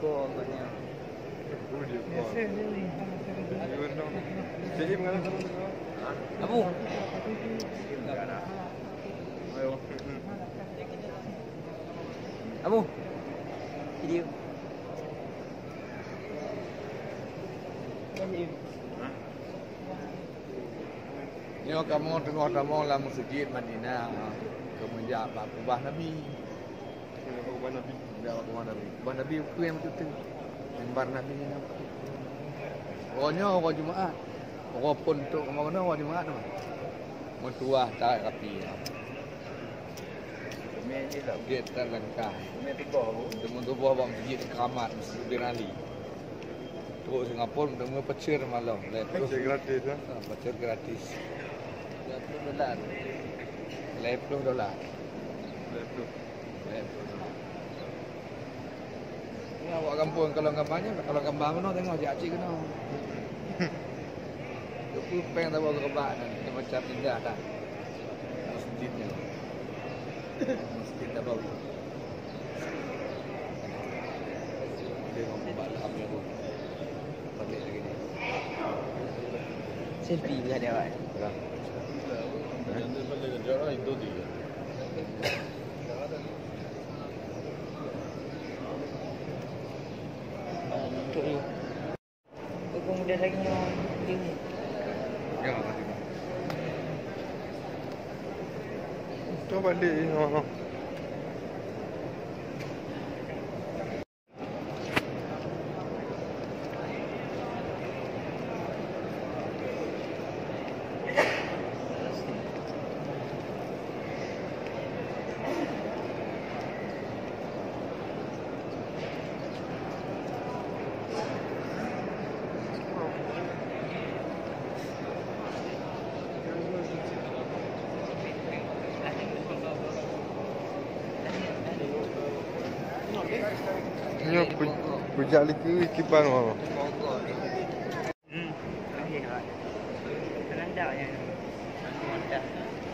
call katanya. Jadi mengalir Abu. Ayo. Abu. Video. Ni kamu tengok kamu lah masjid Madinah. Kemudian apa kubah Nabi. Kubah Nabi. Dah kubah Nabi. Kubah Nabi itu yang betul. Mimbar Nabi ni. Pokoknya orang Jumaat. Orang pun untuk mana orang Jumaat tu. Mentua tak rapi. Ini tak. Kita langkah. Ini tiga aku. Temu buah bang masjid Keramat Masjid Bin Ali. Terus Singapura temu pecir malam. Pecir gratis lah. Pecir gratis. $20. $50. Betul. Ni awak kampung kalau gambarnya kalau gambar mana tengok cik kena. Aku pengen tahu kebak nanti macam indah dah. Masjidnya. Masjid dah baru. Tengok kebak dalamnya tu. Balik lagi ni. Selfie bila dia awak. Berang. Jangan balik jarak itu dia. Untuk ni. Kemudian lagi dia ni. Ya, mati. Coba balik ni. Ni pujak lagi kipan apa? Okey awak. Landaknya. Dah.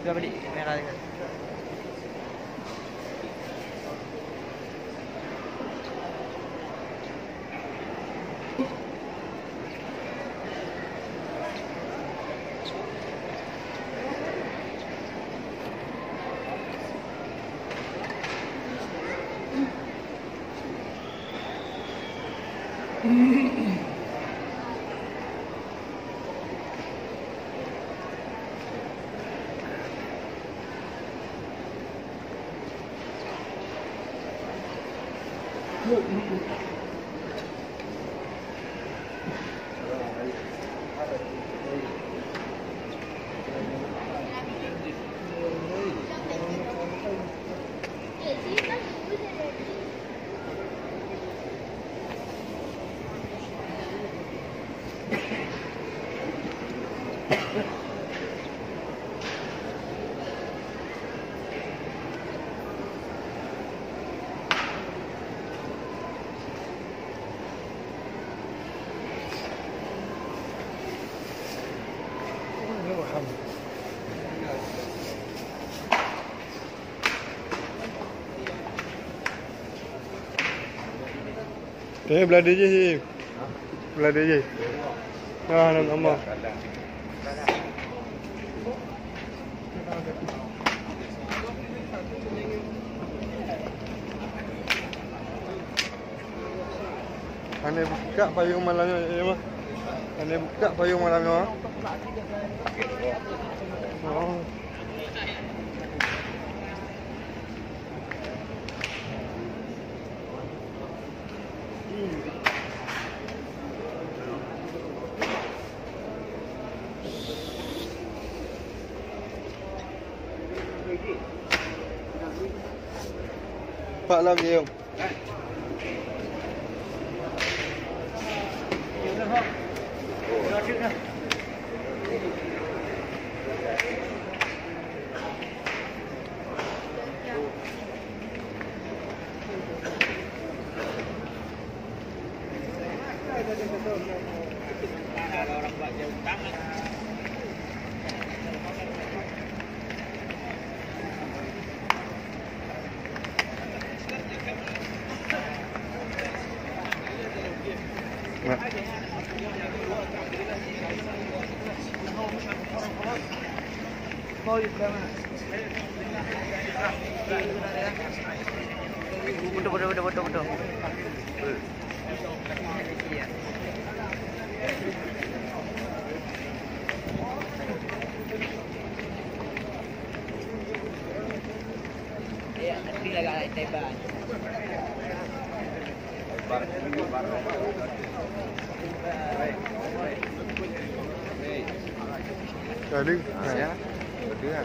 Dah balik kamera dia. Belada je sih. Belada je. Nah, nama. Ane buka payung malamnya ya mah. Ane buka payung malamnya. Oh. Pak lagi yung. Orang buat jauh tangan. Nak. Betul. Ya, nanti agak tebal. Kali. Ya. Berdua.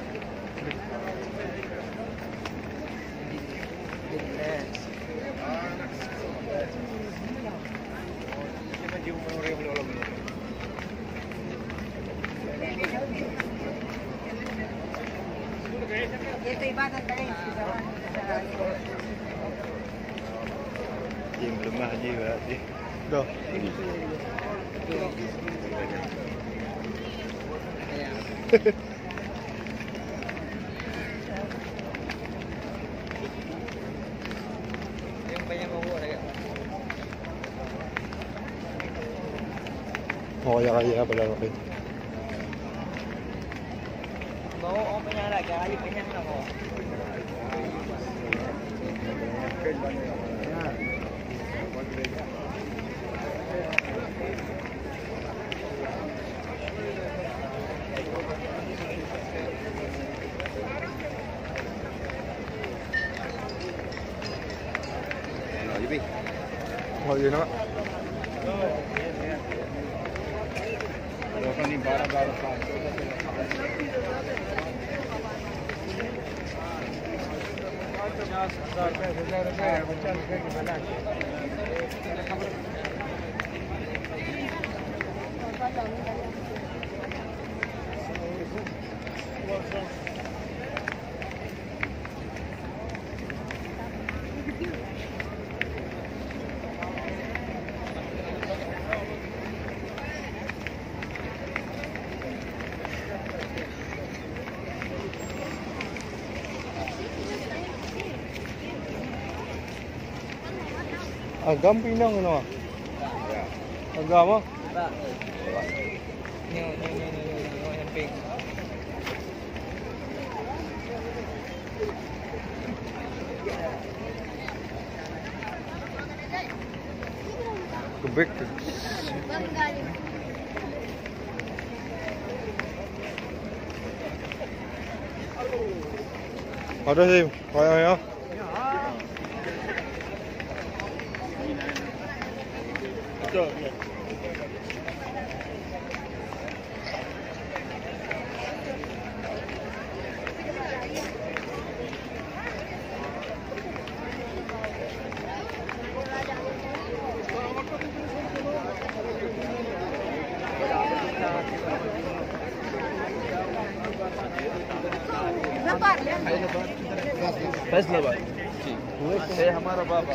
Yang lemah je berarti. Dah. Yang banyak bawa lagi. Oh, ya kaya pada lagi. Bawa orang banyak lagi, kali banyak nak bawa. Oh, ya nak. Kalau ni barang-barang Agam Pinang no. Agam ah. Tak. Ni yang pink. Kebek. Ada sih, kayak ya. फैसला बात से हमारा बाबा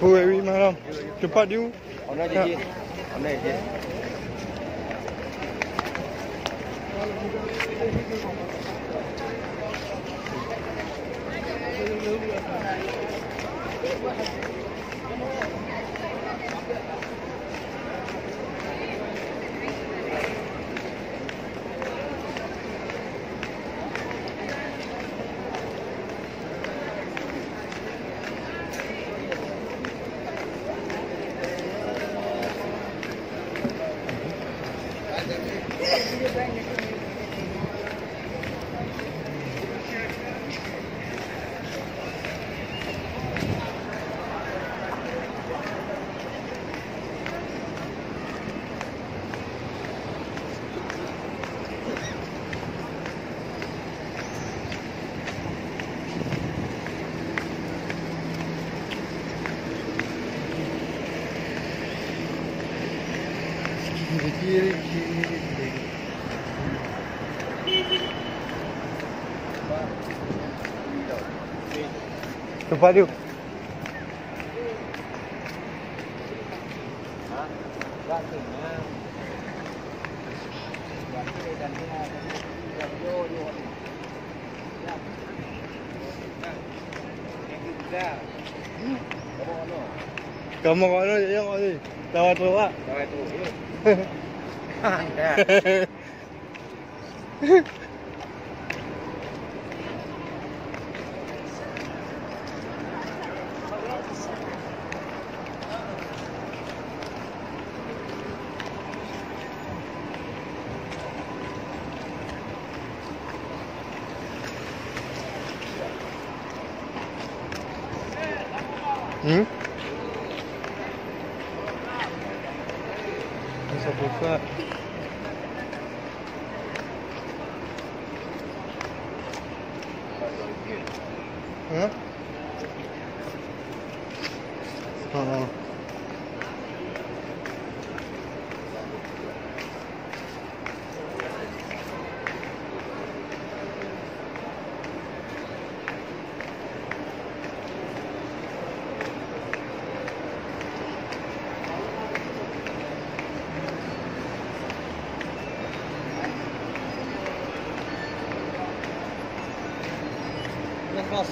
Bu Ewi malam. Cepat you. Ona je. Ona je. Cepat you. Kamu kono ya kok iki. Tawat Pak. Tawat tu. Bisa buka. Hah? Oh. Nafas.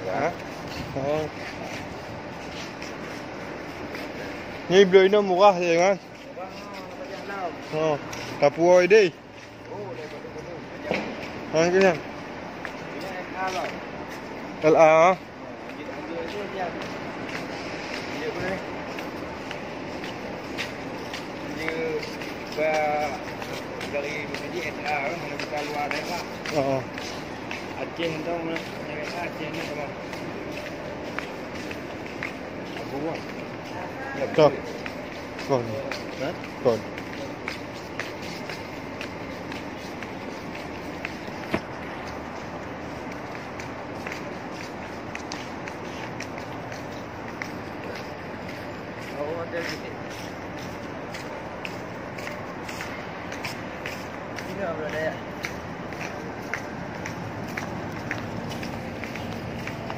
Ya. Oh. Ni beli ni murah je kan? Oh, Papua ini. Hang ke yang? LA. Dari menjadi SA kan mana kita luar daerah. Oh. Aceh tu mana daerah Aceh ni sama. Apa buat? Cok. Kon. Ha? Kon. Oh ada gitu. Ini apa dia?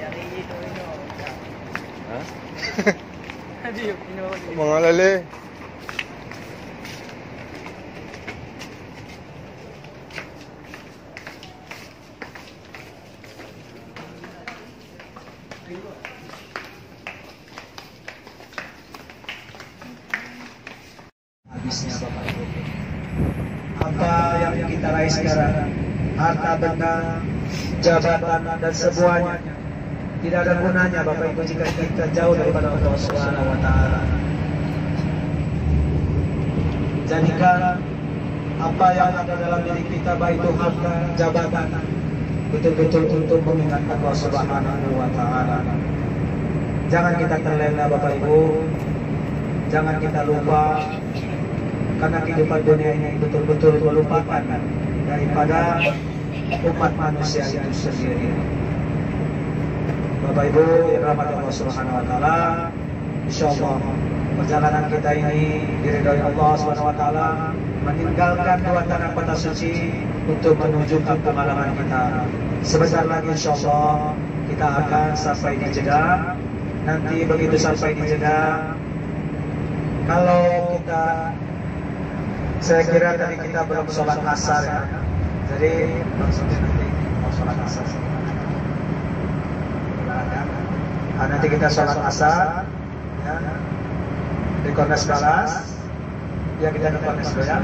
Yang ini tu ini. Ha? Aduh, ini apa ni? Mga lali. Habisnya Bapak Ibu. Apa yang kita raih sekarang, harta benda, jabatan dan semuanya tidak ada gunanya Bapak Ibu jika kita jauh daripada Allah Subhanahu wa taala. Jadikan apa yang ada dalam diri kita baik itu harta, jabatan betul-betul untuk mengingat Allah Subhanahu wa taala. Jangan kita terlena Bapak Ibu. Jangan kita lupa, karena kehidupan dunia ini betul-betul melupakan daripada umat manusia itu sendiri. Bapak Ibu yang rahmat Allah Subhanahu wa taala, insyaallah perjalanan kita ini diridhoi Allah Subhanahu wa taala, meninggalkan dua tanah kota suci untuk menuju kampung halaman kita. Sebentar lagi insyaallah kita akan sampai di Jeddah. Nanti begitu sampai di Jeddah, kalau kita, saya kira tadi kita belum sholat asar ya. Jadi maksudnya nanti mau sholat asar. Nanti kita sholat asar ya. Kornes Balas. Ya, kita ke Kornes dulu ya.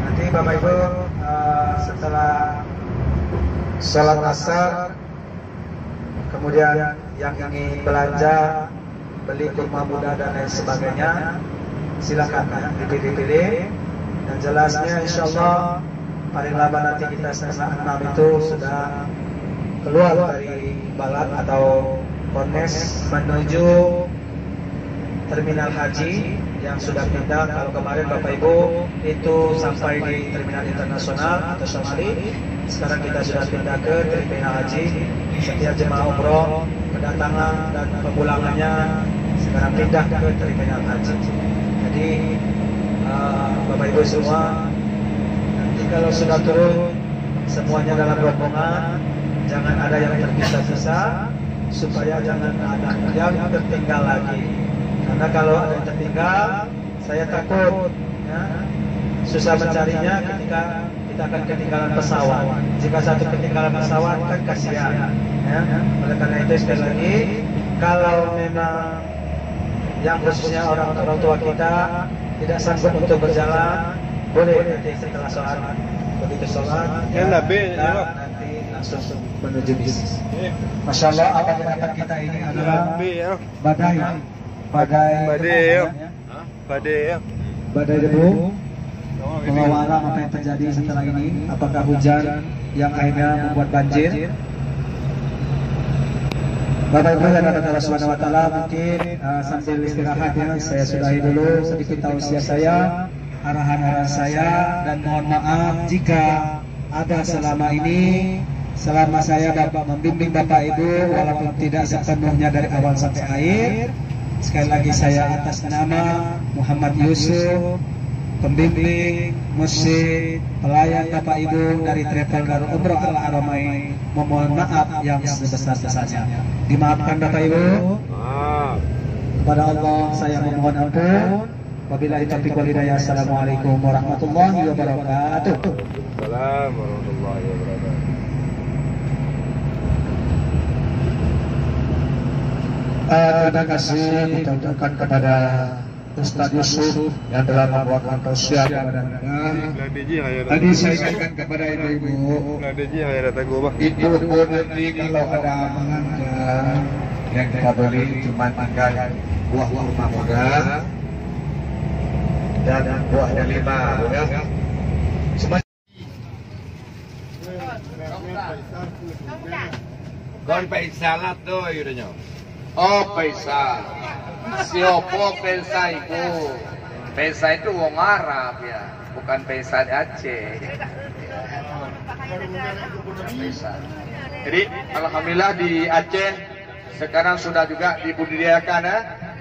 Nanti Bapak Ibu setelah sholat asar, kemudian yang ingin belanja, beli kurma muda dan lain sebagainya, silakan ya, dipilih-pilih. Dan jelasnya insya Allah paling lambat nanti kita setengah 6 itu sudah keluar dari Balat atau Kornes menuju Terminal Haji yang sudah pindah. Kalau kemarin Bapak Ibu itu sampai di Terminal Internasional atau Somali, sekarang kita sudah pindah ke Terminal Haji. Setiap jemaah umroh kedatangan dan pemulangannya sekarang pindah ke Terminal Haji. Jadi Bapak Ibu semua, nanti kalau sudah turun semuanya dalam rombongan, jangan ada yang terpisah-pisah, supaya jangan ada yang tertinggal lagi. Karena kalau ada yang tertinggal, saya takut ya, susah mencarinya ketika kita akan ketinggalan pesawat. Jika satu ketinggalan pesawat kan kasihan ya. Oleh karena itu sekali lagi, kalau memang yang khususnya orang tua kita tidak sanggup untuk berjalan, boleh nanti setelah sholat, begitu sholat ya, nanti langsung menuju bis. Masya Allah, apa yang dapat kita ini adalah badai debu. Membawa alam apa yang terjadi setelah ini, apakah hujan yang akhirnya membuat banjir. Bapak Ibu yang akan Allah Subhanahu wa taala, mungkin sambil istirahat ya, saya sudahi dulu sedikit tausiah saya, arahan-arahan saya, dan mohon maaf jika ada selama saya dapat membimbing Bapak Ibu walaupun tidak sepenuhnya dari awal sampai akhir. Sekali lagi saya atas nama Muhammad Yusuf, pembimbing, musik, pelayan Bapak Ibu dari Travel Darul Umroh Al Haramain, memohon maaf yang sebesar-besarnya. Dimaafkan Bapak Ibu. Kepada Allah saya memohon ampun. Wabillahi taufiq wal hidayah. Assalamualaikum warahmatullahi wabarakatuh. Waalaikumsalam warahmatullahi wabarakatuh. Terima kasih kita ucapkan kepada Ustaz Yusuf yang telah membawakan tausiah kepada kita. Tadi saya ingatkan kepada ibu-ibu, itu nanti kalau ada belanja yang kita beli cuma tinggal buah kurma muda dan buahnya 5 ya. Kon paisalat do yudanya. Oh paisal. Siopo pesa itu. Pesa itu wong Arab ya, bukan pesa di Aceh. Pesa. Jadi alhamdulillah di Aceh sekarang sudah juga dibudidayakan ya.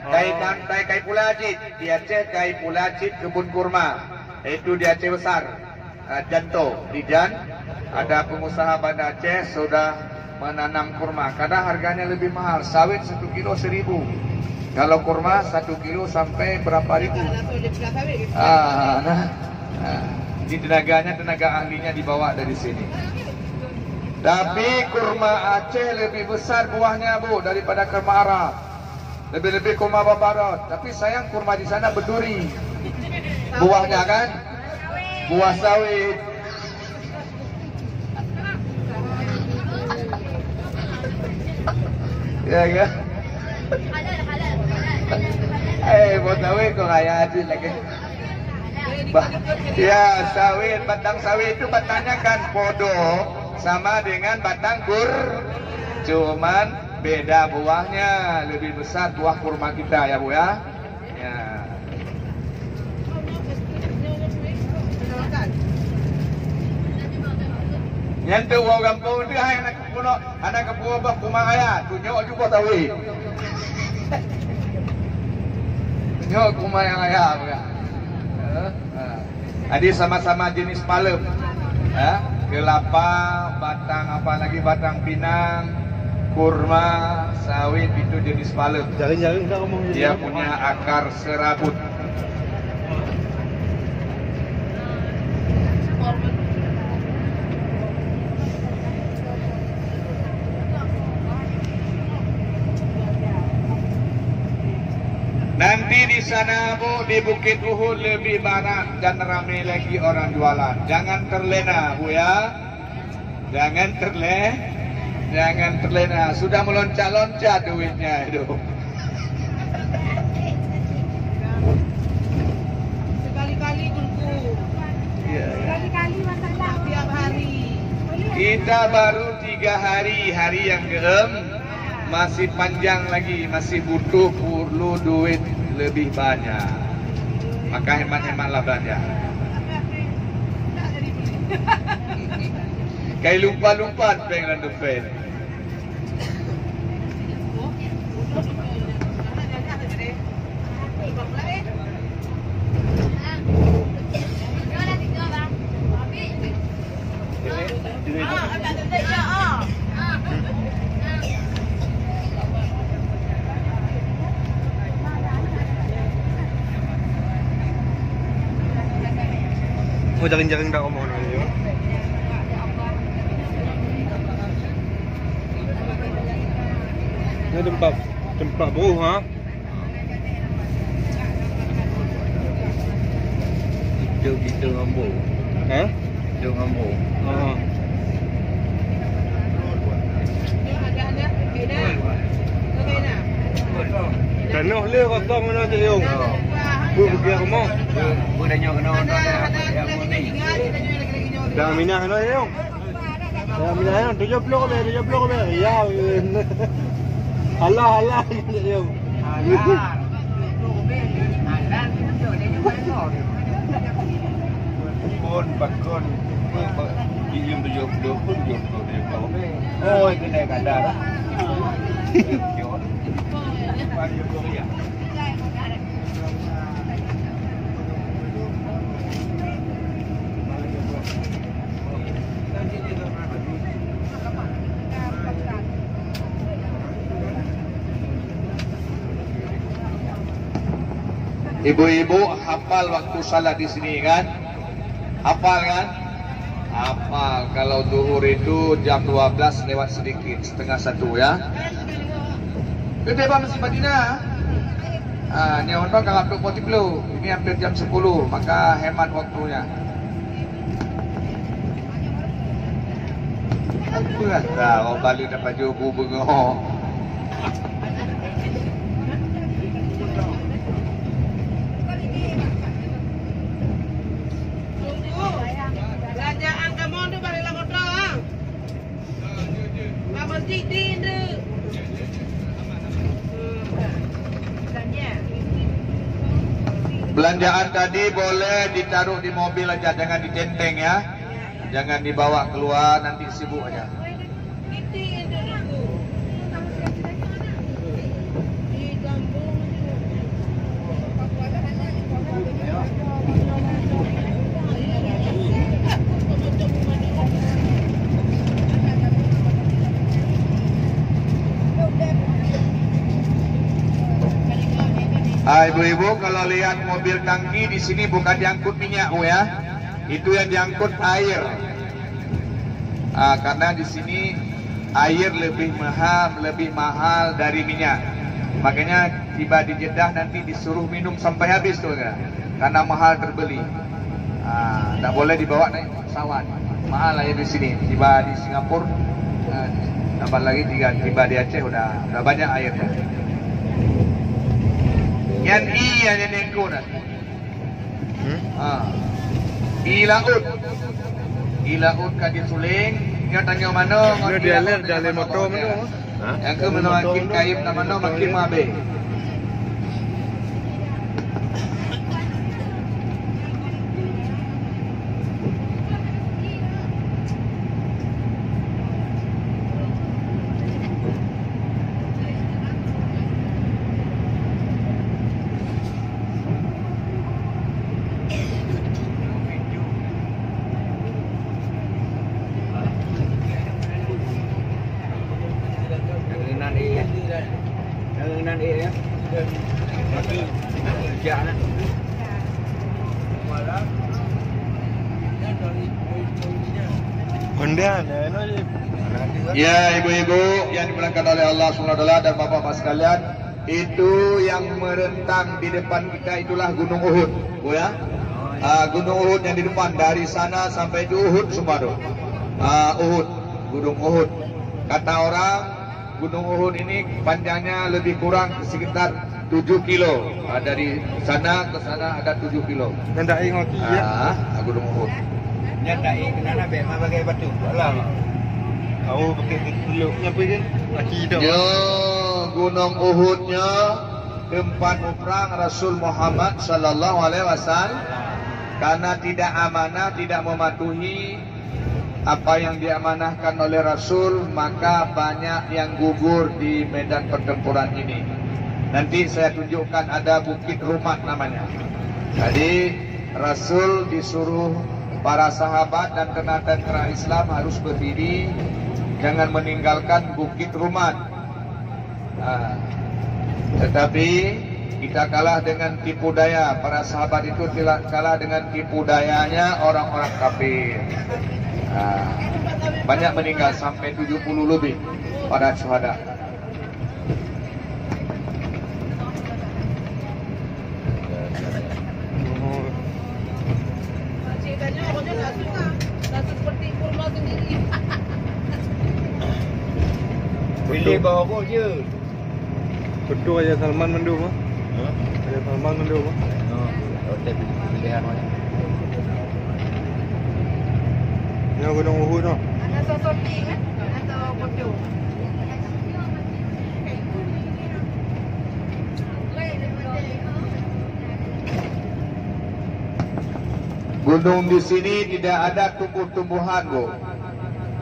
Kai pulacit di Aceh, kai pulacit kebun kurma. Itu di Aceh besar. Janto di Jan ada pengusaha Banda Aceh sudah menanam kurma. Kadang harganya lebih mahal. Sawit 1 kilo 1.000. Kalau kurma 1 kilo sampai berapa ribu. Ini tenaga ahlinya dibawa dari sini. Tapi kurma Aceh lebih besar buahnya Bu daripada kurma Arab. Lebih kurma Babarat. Tapi sayang kurma di sana berduri. Buahnya kan buah sawit. Ya kan? Buat sawit kok kayak aja lagi. Ya sawit, batang sawit itu batangnya kan podo sama dengan batang kur, cuman beda buahnya, lebih besar buah kurma kita ya Bu ya. Ya. Nyentuh wong kampung itu anak kuno, anak kepuo bah kumaya, tunjuk juga tawi. Tunjuk kumaya ayah ya. Adi sama-sama jenis palem. Ya, kelapa, batang apa lagi batang pinang, kurma, sawit itu jenis palem. Jaring-jaring udah ngomong. Dia punya akar serabut. Nanti Nanti di sana Bu, di Bukit Uhud lebih banyak dan ramai lagi orang jualan. Jangan terlena Bu ya. Jangan terlena. Sudah meloncat-loncat duitnya itu. Sekali-kali Tunku. Ya. Sekali-kali masalah tiap hari. Kita baru 3 hari yang ke-6. Masih panjang lagi, masih butuh perlu duit lebih banyak. Maka hemat-hematlah belanja. Kayak lupa-lupa pengen duit. Oh, jaring-jaring dah ngomong ni. Ini tempat buruh ha. Kita ngambul. Ha? Kita ngambul. Ha. Kena le kosong mana tu yo. Bu pergi rumah. Bu dah nyok kena dah minah kena yo. Dah minah 70 ke. Ya. Allah yo. Pun bakon. Dijum 70 pun 70. Oh, kena kadar. Ibu-ibu hafal waktu salat di sini kan? Hafal kan? Hafal. Kalau zuhur itu jam 12 lewat sedikit, setengah 1 ya. Gede bang masih Madinah. Ini orang kalau untuk poti belum. Ini hampir jam 10, maka hemat waktunya. Aku nggak tahu balik dapat jubu bengok. Belanjaan kamu tu balik lah motor. Kamu tidur tu. Belanjaan tadi boleh ditaruh di mobil aja, jangan ditenteng ya. Jangan dibawa keluar, nanti sibuk aja. Ibu-ibu kalau lihat mobil tangki di sini bukan diangkut minyak ya, itu yang diangkut air. Karena di sini air lebih mahal dari minyak. Makanya tiba di Jeddah nanti disuruh minum sampai habis tuh ya, karena mahal terbeli. Tak boleh dibawa naik pesawat, mahal air di sini. Tiba di Singapura, tambah lagi tiba di Aceh udah banyak airnya. Yang yang nengko dah. Ilaut kadi suling. Dia tanya mana? Dia lihat motor mana? Yang ke mana makin kaim nama mana makin mabe. Ya ibu-ibu yang dimuliakan oleh Allah SWT dan bapak-bapak sekalian, Itu yang merentang di depan kita itulah Gunung Uhud, Bu ya. Gunung Uhud yang di depan, dari sana sampai di Uhud semua tuh. Uhud, Gunung Uhud. Kata orang Gunung Uhud ini panjangnya lebih kurang sekitar 7 kilo. Dari sana ke sana ada 7 kilo. Dan tak ingat ya. Gunung Uhud. Nyata kenapa memang pakai batu. Alah. Kau pakai teluknya apa je? Laki dah. Yo, Gunung Uhudnya tempat perang Rasul Muhammad sallallahu alaihi wasallam. Karena tidak amanah, tidak mematuhi apa yang diamanahkan oleh Rasul, maka banyak yang gugur di medan pertempuran ini. Nanti saya tunjukkan ada Bukit Rumat namanya. Jadi Rasul disuruh para sahabat dan tentara Islam harus berdiri, jangan meninggalkan Bukit Rumat. Tetapi kita kalah dengan tipu daya. Para sahabat itu kalah dengan tipu dayanya orang-orang kafir. Banyak meninggal, sampai 70 lebih para syuhada. Ceritanya pokoknya nggak suka seperti kurma sendiri. Pilih bawa apa je. Betul aja Salman mendung mah. Aja Salman mendung mah. Hotel pilihan mana? Yang Gunung Uhud tu. Ada sosoti kan atau bodoh. Gunung di sini tidak ada tumbuh-tumbuhan, Bu.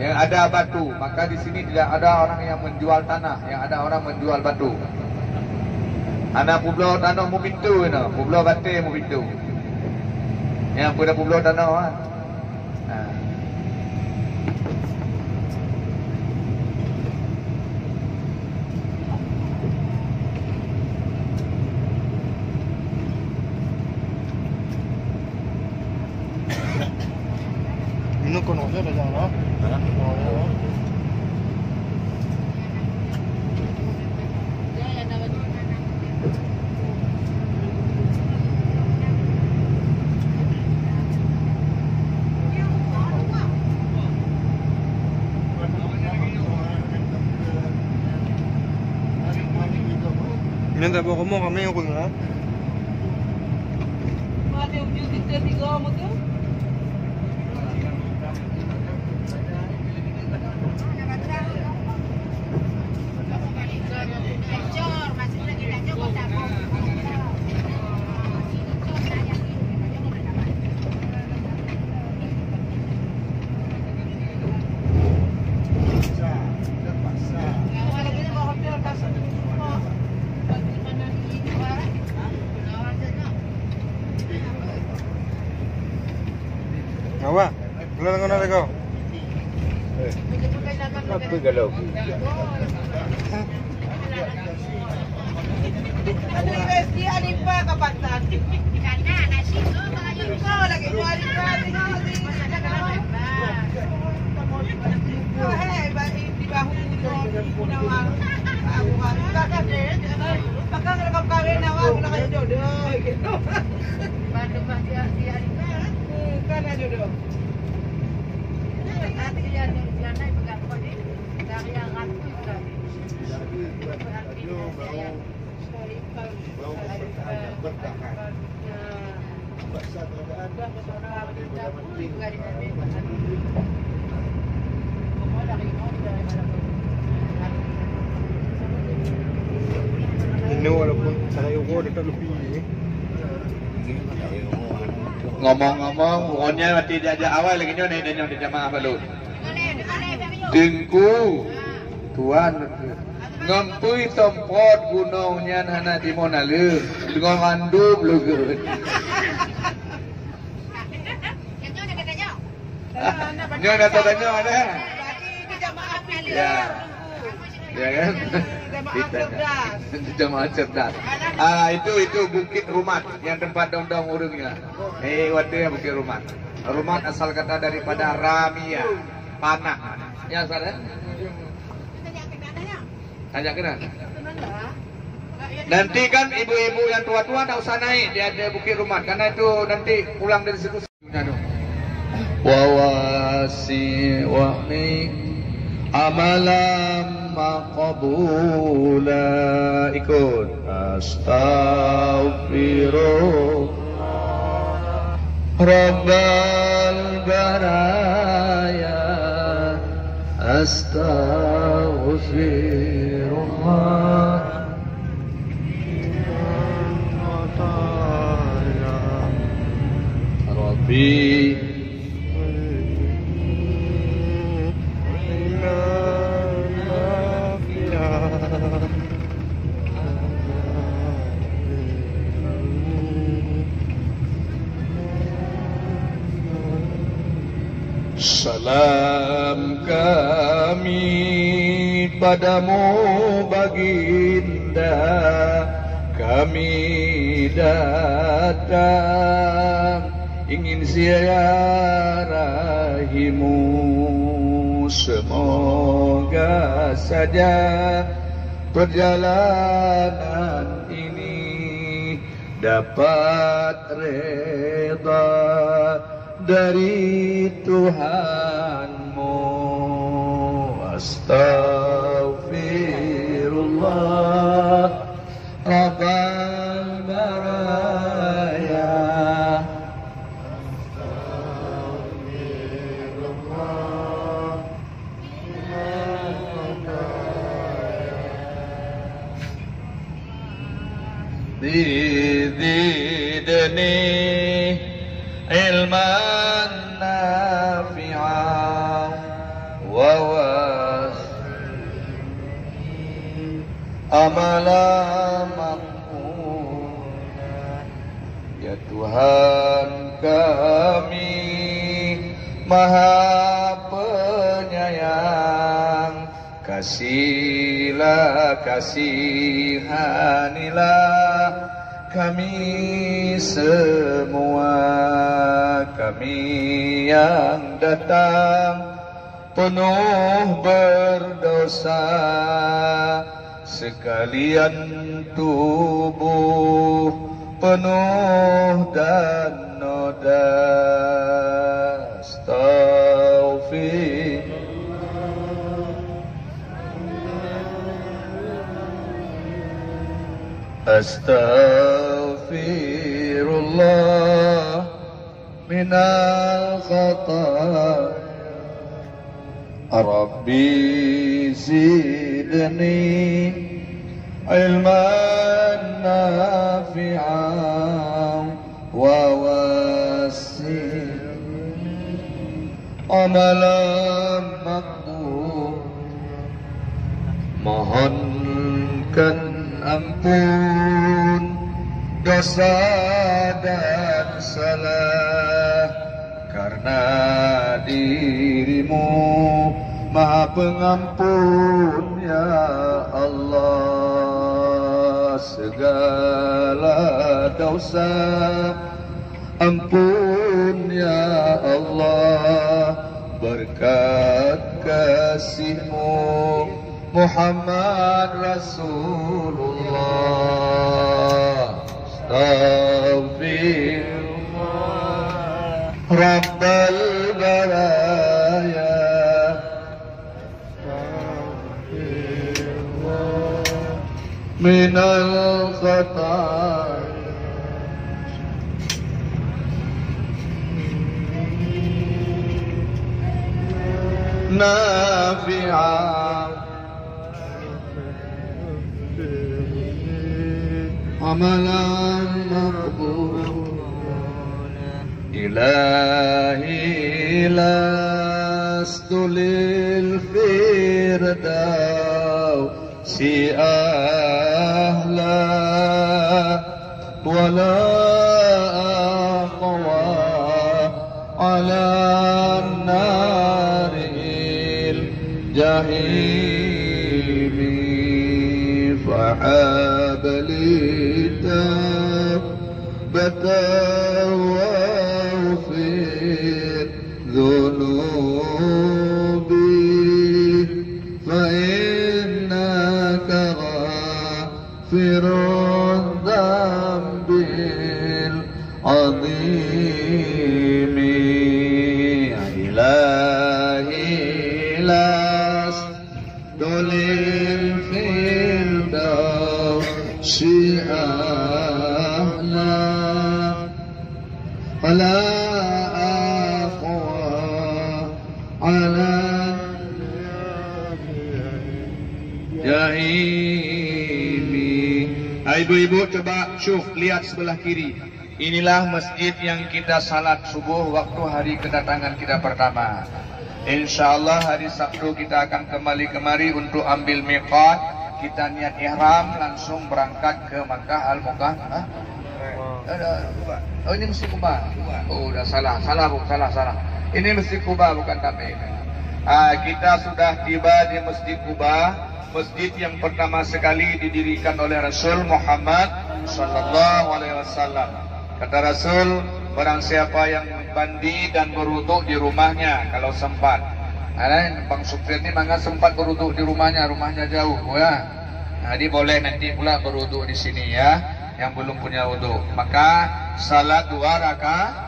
Yang ada batu. Maka di sini tidak ada orang yang menjual tanah, yang ada orang menjual batu. Anak pulau tanah mu pintu na, pulau bate mu pintu. Yang pada pulau tanah ah. Minum kono je dah jangan. Ini tak bawa kamu kami yang pun lah. Ada ujung kita 3 motor. Awak, keluar dengan ada kau. Apa galau? Ada investi Alifah kapatan. Karena nasi tu kau lagi tu Alifah tengok di di bahu Nawang. Bahkan kalau kawin Nawang nak jodoh gitu. Bantu dia Alifah. Kan jodoh. Nanti dia naik pegang kodi dari yang ratu tadi. Ini walaupun saya dekat lebih ni. Ngomong-ngomong, pokoknya mati diajak awal lagi nyonya dan di jamaah balut. Dengku, tuan, ngempui tempat gunungnya hana di Monalu, dengan mandub lugu. Nyonya tanya ada. Ya, ya kan? Jamaah cerdas. Itu Bukit Rumat yang tempat daun-daun urungnya. Wadah Bukit Rumat. Rumat asal kata daripada Ramia, panah. Ya, saudara. Tanya kena. Nanti kan ibu-ibu yang tua-tua tak usah naik di ada Bukit Rumat karena itu nanti pulang dari situ. Wawasi wahmi amalam maqbula ikut astaghfirullah rabbal baraya astaghfirullah Rabbi Salam kami padamu baginda, kami datang ingin ziarahimu. Semoga saja perjalanan ini dapat reda dari Tuhanmu. Astaghfirullah Rabbal baraya. Zidni ilman nafi'an wa amalan maqbula. Ya Tuhan kami Maha Penyayang, kasihanilah kami semua, kami yang datang penuh berdosa, sekalian tubuh penuh dan noda. Astaghfirullah minal khata. Rabbi zidni ilman nafi'an wa wasi' amalan maqbul. Mohonkan ampun dosa dan salah, karena dirimu Maha Pengampun ya Allah. Segala dosa ampun ya Allah, berkat kasih-Mu Muhammad Rasulullah. Astaghfirullah Rabbal baraya. Minal khata. Nafi'an amalan maqbul. Ilahi lastu lil firdausi ahla wala aqwa ala naril jahimi. Fahabli وتوفر ذنوبي فإنك غافر غافر الذنب العظيم إلهي لست للفردوس أهلا ولا أقوى على Jahimi. Ibu-ibu coba lihat sebelah kiri. Inilah masjid yang kita salat subuh waktu hari kedatangan kita pertama. InsyaAllah hari Sabtu kita akan kembali kemari untuk ambil miqat. Kita niat ihram langsung berangkat ke Makkah Al-Mukarramah. Oh ini Masjid Kuba. Oh udah salah Bu, salah. Ini Masjid Kuba bukan Tampin. Kita sudah tiba di Masjid Kuba. Masjid yang pertama sekali didirikan oleh Rasul Muhammad sallallahu alaihi wasallam. Kata Rasul, barang siapa yang mandi dan berwudu di rumahnya kalau sempat. Bang Sukri ini mangga sempat berwudu di rumahnya jauh ya. Jadi boleh nanti pula berwudu di sini ya, yang belum punya wudu. Maka salat 2 rakaat.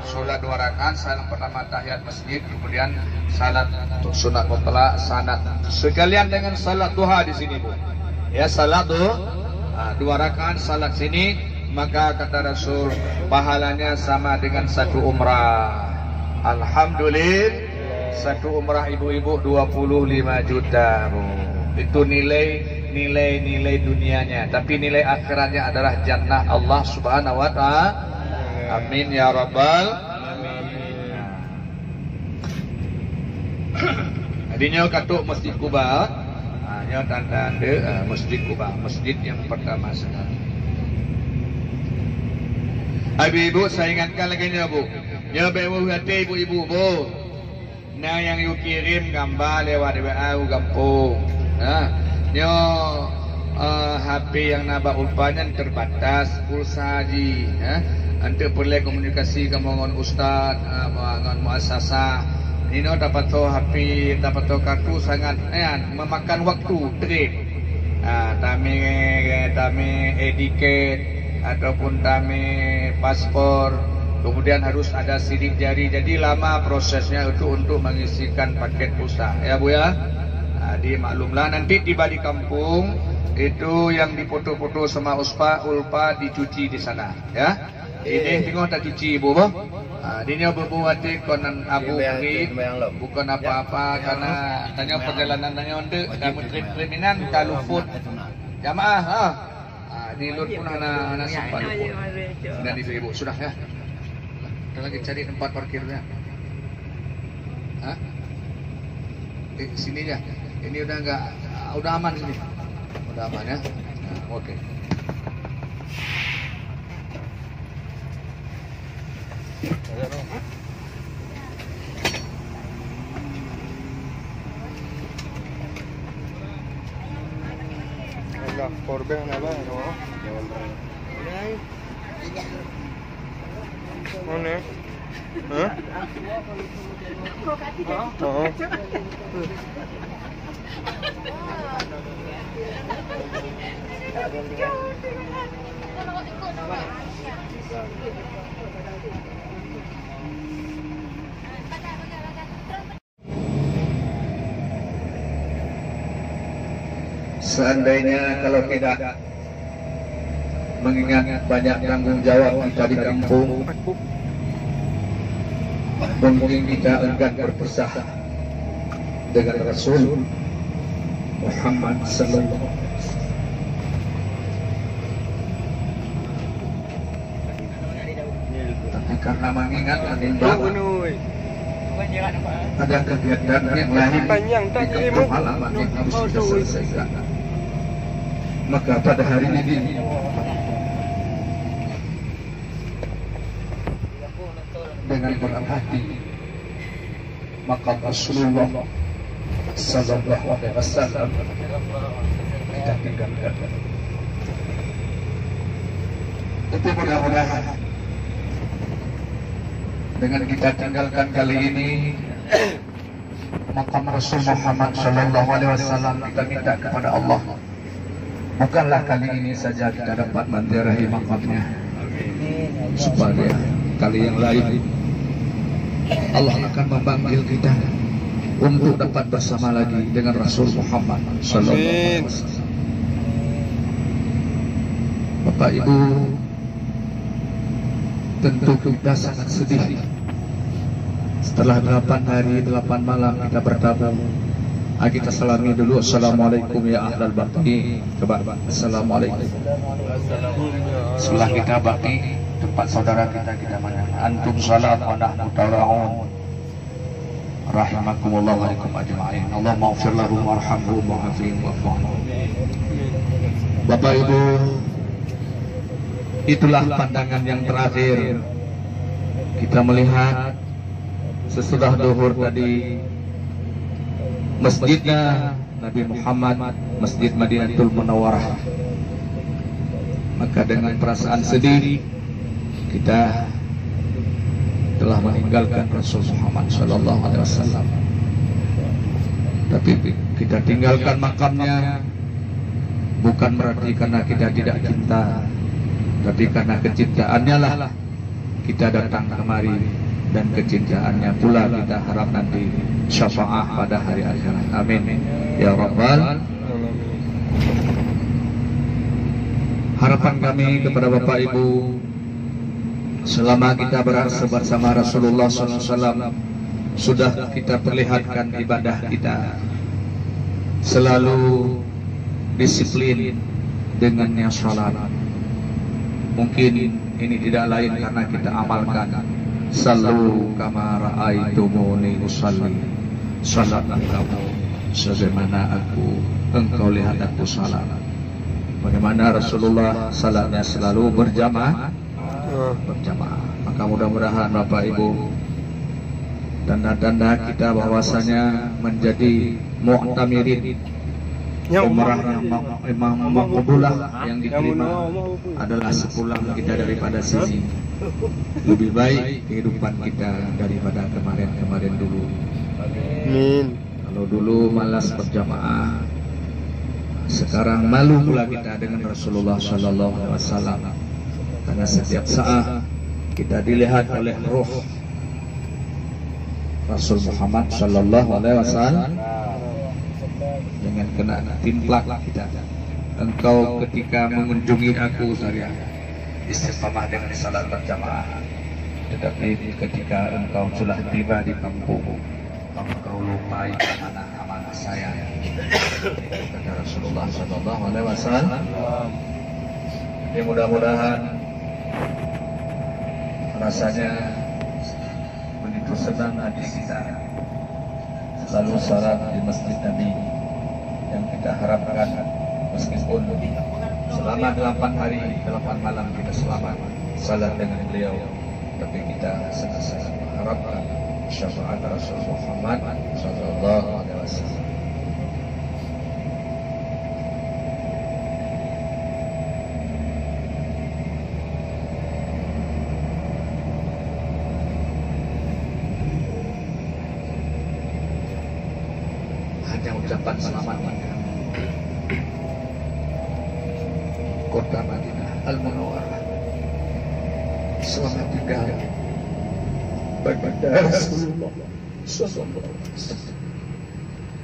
Salat 2 rakaat, salat pertama tahiyat masjid, kemudian salat sunat mutlak, sanad sekalian dengan salat duha di sini Bu. Ya salat 2 rakaat salat sini, maka kata Rasul pahalanya sama dengan 1 umrah. Alhamdulillah, 1 umrah ibu-ibu 25 juta Bu. Itu nilai dunianya, tapi nilai akhiratnya adalah jannah Allah Subhanahu wa taala. Amin ya rabbal alamin. Adinya katuk Masjid Kuba. Nya tanda Masjid Kuba, masjid yang pertama sekali. Ibu-ibu saya ingatkan lagi nya Bu. Ya baik hati ibu-ibu Bu. Nah yang you kirim gambar lewat WA gampung. Nyo HP yang nabak ulpanya terbatas pulsa haji. Ante perlu komunikasi dengan ustaz, dengan muasasah. Ini dapat tahu HP, dapat tahu kartu sangat memakan waktu trip. Tami etiket ataupun tami paspor. Kemudian harus ada sidik jari. Jadi lama prosesnya itu untuk mengisikan paket pulsa. Ya Bu ya. Dimaklumlah nanti tiba di kampung itu yang dipoto-foto sama ulpa dicuci di sana ya. Ini tengok tak cuci ibu boh. Dia berbuat konan abu hari bukan apa-apa karena tanya perjalanan tanya onde dan trip-tripinan kalau food jamaah di lut pun anak sempat dan itu ibu sudah ya. Kita lagi cari tempat parkirnya. Sini ya. Ini udah aman ini. Udah aman ya. Oke. Enggak, korban apa no? Mana? Hah? Oh. Seandainya kalau tidak mengingat banyak tanggung jawab kita di kampung, mungkin kita enggan berpisah dengan Rasul Muhammad sallallahu alaihi wasallam. Tapi karena mengingat ada kegiatan yang lain di kampung halaman yang harus kita selesaikan, maka pada hari ini dengan berat hati maka Rasulullah sallallahu alaihi wasallam kita tinggalkan. Tapi mudah-mudahan dengan kita tinggalkan kali ini makam Rasul Muhammad sallallahu alaihi wasallam, kita minta kepada Allah Bukanlah kali ini saja kita dapat menziarahi makamnya, supaya kali yang lain Allah akan memanggil kita untuk dapat bersama lagi dengan Rasul Muhammad sallallahu alaihi wasallam. Bapak Ibu, tentu kita sangat sedih setelah 8 hari 8 malam kita bertabung. Kita salami dulu. Assalamualaikum ya ahlal bakti. Coba assalamualaikum. Setelah kita bakti tempat saudara kita mana? Antum salat wa nahnu tara'un. Rahimakumullah wa alaikum ajma'in. Allah maghfir lahum warhamhum wa'afihim wa'fu'anhum. Bapak Ibu, itulah pandangan yang terakhir. Kita melihat sesudah zuhur tadi masjidnya Nabi Muhammad, Masjid Madinatul Munawwarah. Maka dengan perasaan sedih kita telah meninggalkan Rasul Muhammad sallallahu alaihi wasallam. Tapi kita tinggalkan makamnya bukan berarti karena kita tidak cinta, tapi karena kecintaannya lah kita datang kemari, dan kecintaannya pula kita harap nanti syafaat pada hari akhirat. Amin ya rabbal. Harapan kami kepada Bapak Ibu, selama kita berasa bersama Rasulullah SAW, sudah kita perlihatkan ibadah kita selalu disiplin dengannya salat. Mungkin ini tidak lain karena kita amalkan sallu kama ra'aitumuni usalli. Salatlah kamu sebagaimana engkau lihat aku salat. Bagaimana Rasulullah salatnya selalu berjamaah. Maka mudah-mudahan Bapak Ibu, tanda-tanda kita bahwasanya menjadi mu'tamirin, umrah yang maqbulah yang diterima adalah sepulang kita daripada sini. Lebih baik kehidupan kita daripada kemarin dulu. Amin. Kalau dulu malas berjamaah, sekarang malu pula kita dengan Rasulullah sallallahu alaihi wasallam. Karena setiap saat kita dilihat oleh roh Rasul Muhammad sallallahu alaihi wasallam dengan kena timplak kita. Engkau ketika mengunjungi aku saya istiqamah dengan salat berjamaah, tetapi ketika engkau sudah tiba di kampung, engkau lupai amanah saya. Kata Rasulullah sallallahu alaihi wasallam. Jadi mudah-mudahan rasanya begitu senang hati kita selalu salat di masjid Nabi yang kita harapkan, meskipun selama 8 hari 8 malam kita selamat salat dengan beliau, tapi kita senantiasa mengharapkan syafaat Rasul Muhammad sallallahu alaihi wasallam. Hanya ucapan selamat kota Madinah Al-Munawwarah, selamat tinggal baginda Rasulullah sallallahu alaihi wasallam.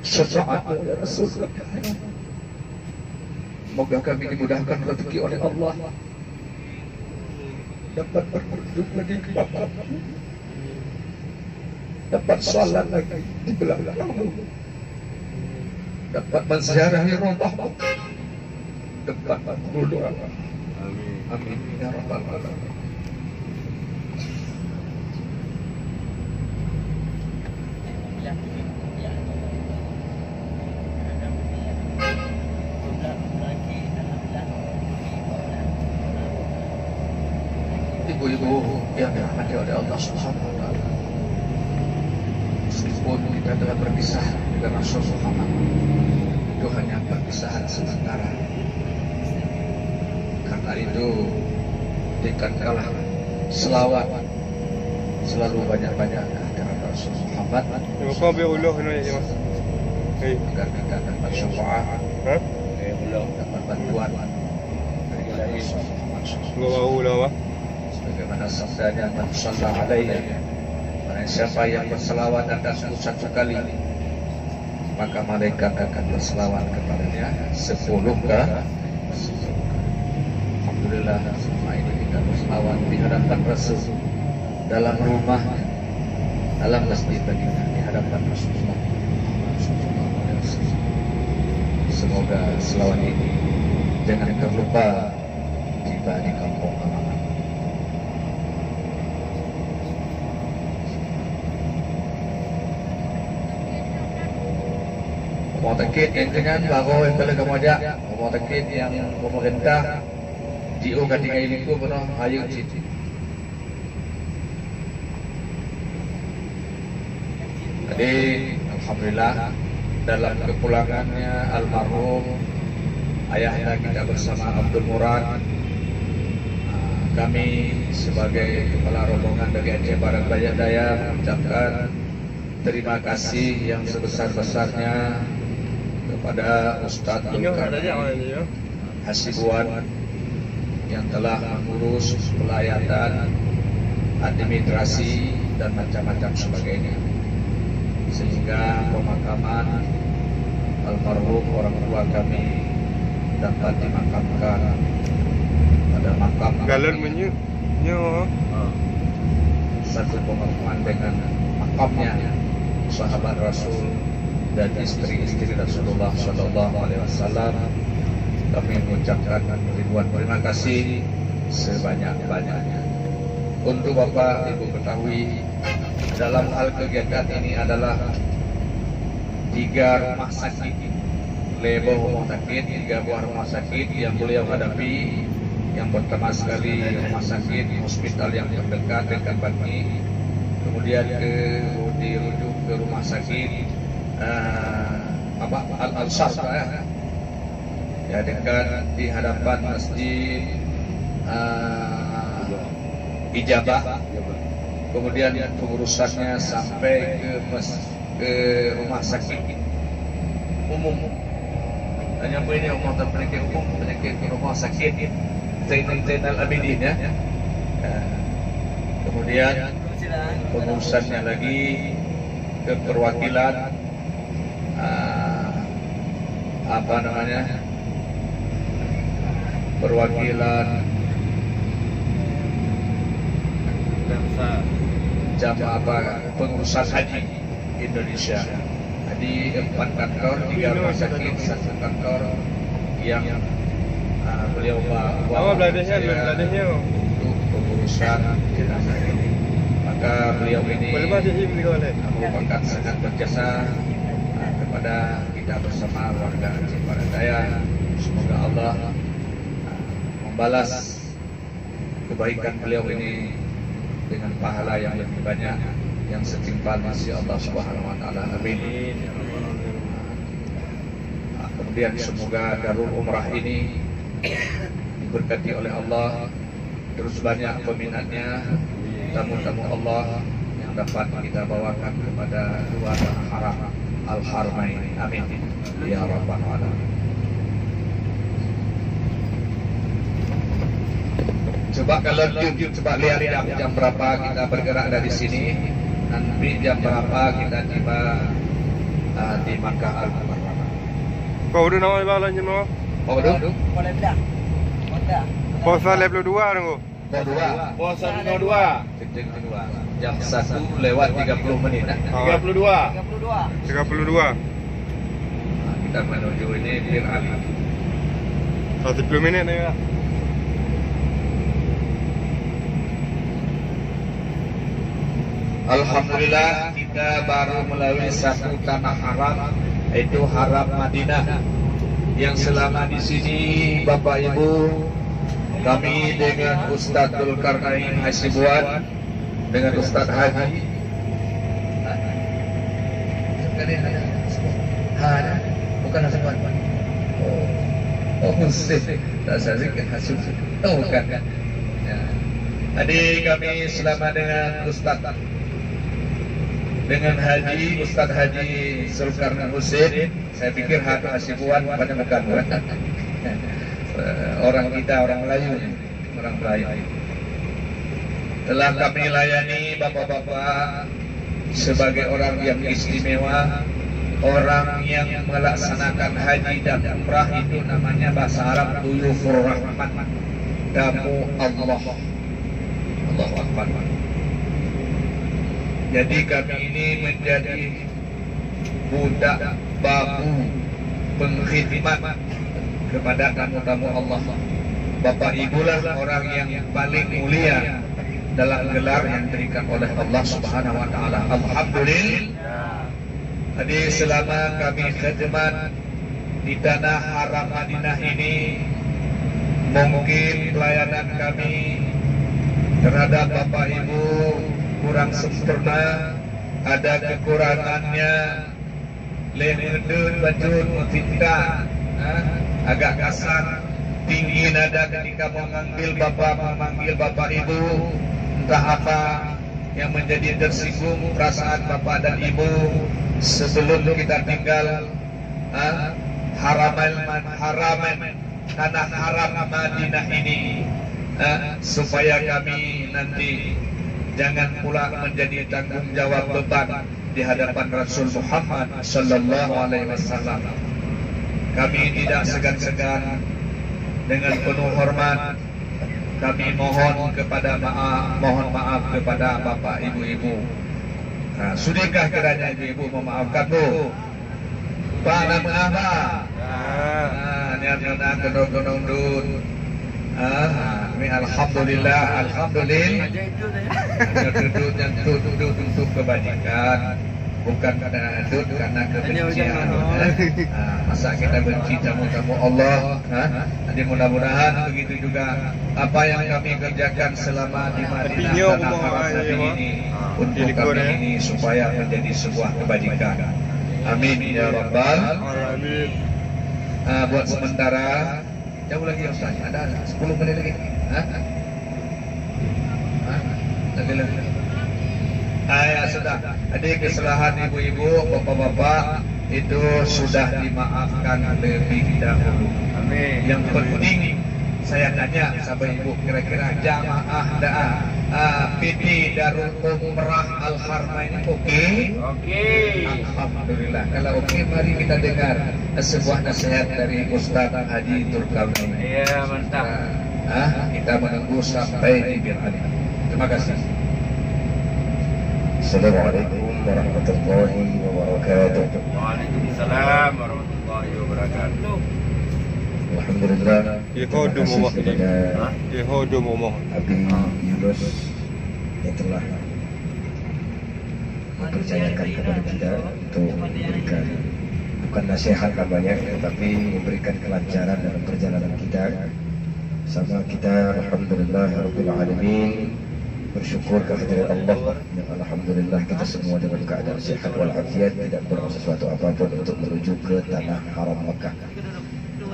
Syafaat ya Rasulullah. Moga kami dimudahkan rezeki oleh Allah dapat berkunjung lagi ke makam, dapat salat lagi di belakangmu, dapat menziarahi rombahmu, dapat berdoa. Amin ya rabbal alamin. Ibu-ibu yang dirahmati oleh Allah Subhanahu wa taala, meskipun kita telah berpisah dengan Rasul Muhammad, itu hanya perpisahan sementara. Karena itu tingkatkanlah selawat selalu banyak-banyak kehadirat Rasul Muhammad agar kita dapat syafaat, dapat bantuan Gua baru dah apa? Sebagaimana sabdanya Man sallallahu alaihi, barang siapa yang berselawat atasku satu kali, maka malaikat akan berselawat kepadanya 10 kali. Alhamdulillah, selama ini kita berselawat di hadapan Rasul, dalam rumah, dalam masjid baginda, di hadapan Rasulullah. Semoga selawat ini jangan terlupa tiba di kampung halaman. Rumah sakit yang dengan baru yang telah kemudian rumah sakit yang pemerintah DO ketika ini ku penuh hayu citi. Jadi alhamdulillah dalam kepulangannya almarhum ayahanda kita bersama Abdul Murad, kami sebagai kepala rombongan dari Aceh Barat Bayan Daya mengucapkan terima kasih yang sebesar-besarnya kepada Ustadz Zulkarnain Hasibuan yang telah mengurus pelayatan, administrasi dan macam-macam sebagainya, sehingga pemakaman almarhum orang tua kami dapat dimakamkan pada makam Galon menyu. satu pemakaman dengan makamnya sahabat Rasul dan istri-istri Rasulullah Sallallahu Alaihi Wasallam. Kami mengucapkan ribuan terima kasih sebanyak-banyaknya. Untuk Bapak Ibu ketahui, dalam hal kegiatan ini adalah 3 rumah sakit, label rumah sakit, 3 buah rumah sakit yang beliau hadapi. Yang pertama sekali rumah sakit hospital yang terdekat dekat Bani, kemudian dirujuk ke rumah sakit Al-Ansar ya, dekat di hadapan masjid Ijabah. Kemudian pengurusannya sampai ke rumah sakit umum. Hanya ini rumah penyakit umum, penyakit rumah sakit Zainal Abidin ya. Kemudian pengurusannya lagi ke perwakilan perwakilan pengurusan haji Indonesia. Jadi 4 kantor, 3 rumah sakit, 1 kantor yang beliau bawa untuk pengurusan jenazah ini. Maka beliau ini merupakan sangat berjasa kepada kita bersama warga Aceh Barat Daya. Semoga Allah membalas kebaikan beliau ini dengan pahala yang lebih banyak yang setimpal masih Allah Subhanahu wa taala. Amin. Kemudian semoga Darul Umrah ini diberkati oleh Allah, terus banyak peminatnya, tamu-tamu Allah yang dapat kita bawakan kepada dua haram Al-Haramain. Amin ya rabbal alamin. Coba kalau coba lihat jam berapa kita bergerak dari sini, nanti jam berapa kita tiba di Makkah Al-Mukarramah. Kau udah nama ibalah jenuh? Kau udah? Boleh dah. Boleh. Puasa level 2 tunggu. Puasa kedua. Jam 1 lewat 30 menit. 32. 32. Kita menuju ini Bir Ali. 10 minit nih ya. Alhamdulillah kita baru melalui satu tanah haram, yaitu Haram Madinah, yang selama di sini Bapak Ibu kami dengan Ustadz Zulkarnain Hasibuan dengan Ustadz Haji bukan Hasibuan, Ustadz Zulkarnain Hasibuan, bukan. Tadi kami selama dengan Ustadz dengan Haji Ustadz Haji Zulkarnain Husain. Saya pikir Hasibuan pada bukan orang kita, orang Melayu. orang lain. Telah kami layani bapak-bapak sebagai orang yang istimewa, orang yang melaksanakan haji dan umrah, itu namanya bahasa Arab duyufur rahmat, tamu Allah. Allahu Akbar. Jadi kami ini menjadi budak babu pengkhidmat kepada tamu-tamu Allah. Bapak ibulah orang yang paling mulia dalam gelar yang diberikan oleh Allah Subhanahu wa taala. Alhamdulillah. Tadi selama kami khidmat di tanah haram Madinah ini, mungkin pelayanan kami terhadap Bapak Ibu kurang sempurna, ada kekurangannya, lemedun bacun mutinta, agak kasar, tinggi nada ketika memanggil Bapak Ibu, entah apa yang menjadi tersinggung perasaan Bapak dan Ibu sebelum kita tinggal haraman tanah haram Madinah ini, supaya kami nanti jangan pula menjadi tanggung jawab beban di hadapan Rasul Muhammad sallallahu alaihi wasallam. Kami tidak segan-segan dengan penuh hormat kami mohon maaf kepada Bapak Ibu-ibu. Nah, sudahkah kiranya ibu-ibu memaafkan Bu? Pak nama apa? Niat-niat kedong-kedong dun. Alhamdulillah. Duduk yang duduk untuk kebajikan, bukan karena duduk karena kebencian. Masa kita benci tamu-tamu Allah? Jadi mudah-mudahan begitu juga apa yang kami kerjakan selama di Madinah tanah haram ini untuk kami ini supaya menjadi sebuah kebajikan. Amin ya rabbal alamin. Buat sementara jauh lagi ya Ustaz, ada 10 menit lagi. Lagi. Ya sudah. Ada kesalahan ibu-ibu, bapak-bapak itu sudah dimaafkan lebih dahulu. Amin. Yang penting saya tanya sama ibu, kira-kira jamaah PT Darul Umrah Al Haramain oke? Oke. Alhamdulillah. Kalau oke, mari kita dengar sebuah nasihat dari Ustaz Haji Turkawi. Iya, mantap. Kita menunggu sampai di Birani. Terima kasih. Assalamualaikum warahmatullahi wabarakatuh. Waalaikumsalam warahmatullahi wabarakatuh. Alhamdulillah. Yehudu Momo. Abi Yunus yang telah mempercayakan kepada kita untuk memberikan, bukan nasihat namanya, tetapi memberikan kelancaran dalam perjalanan kita. Sama kita alhamdulillah rabbil alamin, bersyukur kehadirat Allah yang alhamdulillah kita semua dalam keadaan sehat walafiat, tidak kurang sesuatu apapun untuk menuju ke tanah haram Makkah.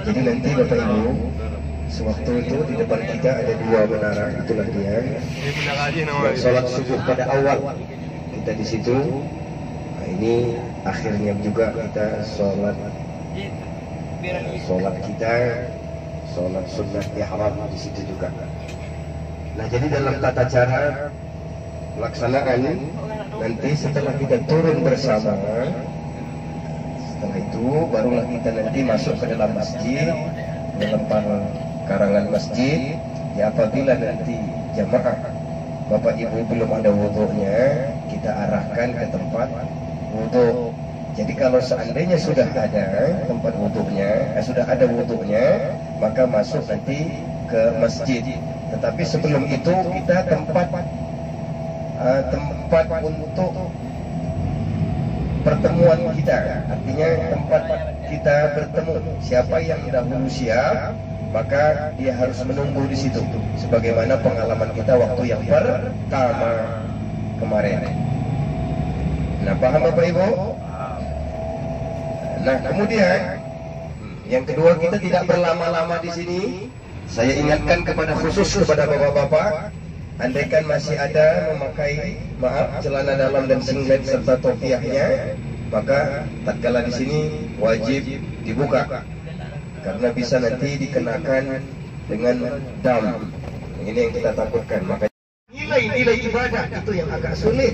Jadi nanti Bapak Ibu, sewaktu itu di depan kita ada 2 menara, itulah dia. Sholat subuh pada awal kita di situ. Nah, ini akhirnya juga kita sholat sunat ihram di situ juga. Nah, jadi dalam tata cara pelaksanaan nanti setelah kita turun bersama, setelah itu barulah kita nanti masuk ke dalam masjid, dalam karangan masjid. Ya, apabila nanti jamaah Bapak Ibu belum ada wudunya, kita arahkan ke tempat wudu. Jadi kalau seandainya sudah ada tempat wudunya, sudah ada wudunya, maka masuk nanti ke masjid. Tetapi sebelum itu kita tempat untuk pertemuan kita, artinya tempat kita bertemu. Siapa yang dahulu siap, maka dia harus menunggu di situ. Sebagaimana pengalaman kita waktu yang pertama kemarin. Nah, paham Bapak Ibu? Nah, kemudian yang kedua, kita tidak berlama-lama di sini. Saya ingatkan khusus kepada bapak-bapak, andaikan masih ada memakai celana dalam dan singlet serta topiahnya, maka tatkala di sini wajib dibuka, karena bisa nanti dikenakan dengan dam. Ini yang kita takutkan. Makanya nilai-nilai ibadah itu yang agak sulit.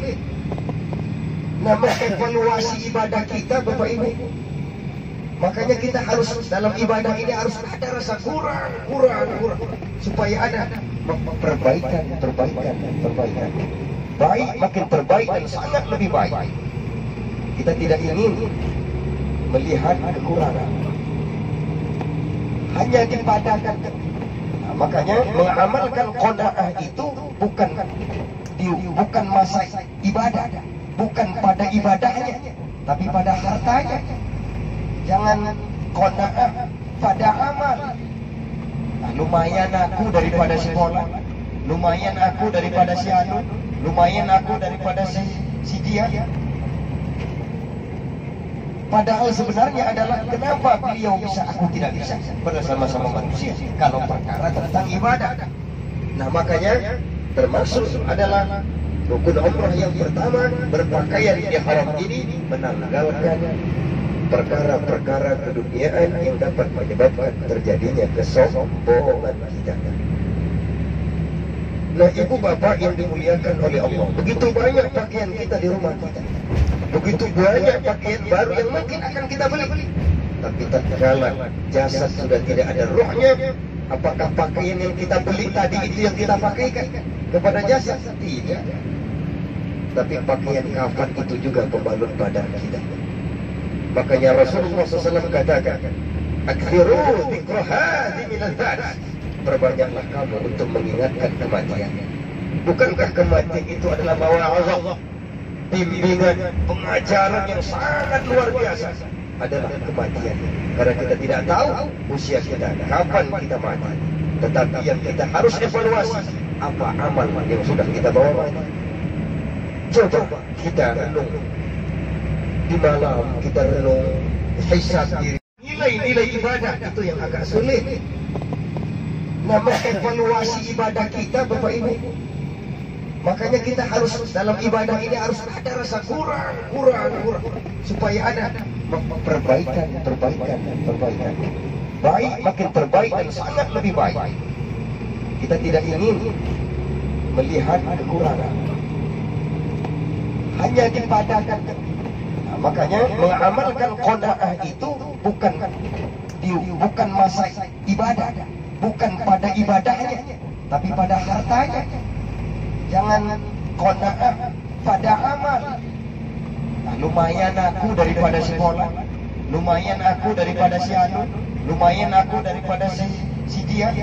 Nah, mengevaluasi ibadah kita, Bapak Ibu. Makanya kita harus dalam ibadah ini harus ada rasa kurang, supaya ada perbaikan. Baik makin terbaik dan sangat lebih baik. Kita tidak ingin melihat kekurangan. Hanya dipadakan. Nah, makanya mengamalkan qanaah itu bukan masa ibadah, bukan pada ibadahnya, tapi pada hartanya. Jangan qanaah pada amal. Nah, lumayan aku daripada sekolah, lumayan aku daripada si anu, lumayan aku daripada si dia. Padahal sebenarnya adalah kenapa beliau bisa, aku tidak bisa. Pada sama-sama manusia. Kalau perkara tentang ibadah. Nah, makanya termasuk adalah rukun umrah yang pertama, berpakaian ihram ini menanggalkan perkara-perkara keduniaan yang dapat menyebabkan terjadinya kesombongan kita. Nah, ibu bapak yang dimuliakan oleh Allah, begitu banyak pakaian kita di rumah kita, begitu banyak pakaian baru yang mungkin akan kita beli, tapi tatkala jasad sudah tidak ada rohnya, apakah pakaian yang kita beli tadi itu yang kita pakaikan kepada jasad? Tidak. Tapi pakaian kafan itu juga pembalut badan kita. Makanya Rasulullah SAW katakan, "Akhiru dzikra hadhi minal ba'ts." Perbanyaklah kamu untuk mengingatkan kematian. Bukankah kematian itu adalah mawa'azah, bimbingan, pengajaran yang sangat luar biasa? Adalah kematian. Karena kita tidak tahu usia kita, kapan kita mati. Tetapi yang kita harus evaluasi, apa amal yang sudah kita bawa mati. Coba kita renung di malam, kita renung, hisab diri. Nilai-nilai ibadah itu yang agak sulit. Nah, mengevaluasi ibadah kita, Bapak Ibu. Makanya kita harus dalam ibadah ini harus ada rasa kurang, supaya ada perbaikan. Baik makin terbaik dan sangat lebih baik. Kita tidak ingin melihat kekurangan. Hanya dipadakan. Nah, makanya mengamalkan qanaah itu bukan masa ibadah, bukan pada ibadahnya, tapi pada hartanya. Jangan qanaah pada amal. Nah, lumayan aku daripada sekolah, lumayan aku daripada si anu, lumayan aku daripada si dia.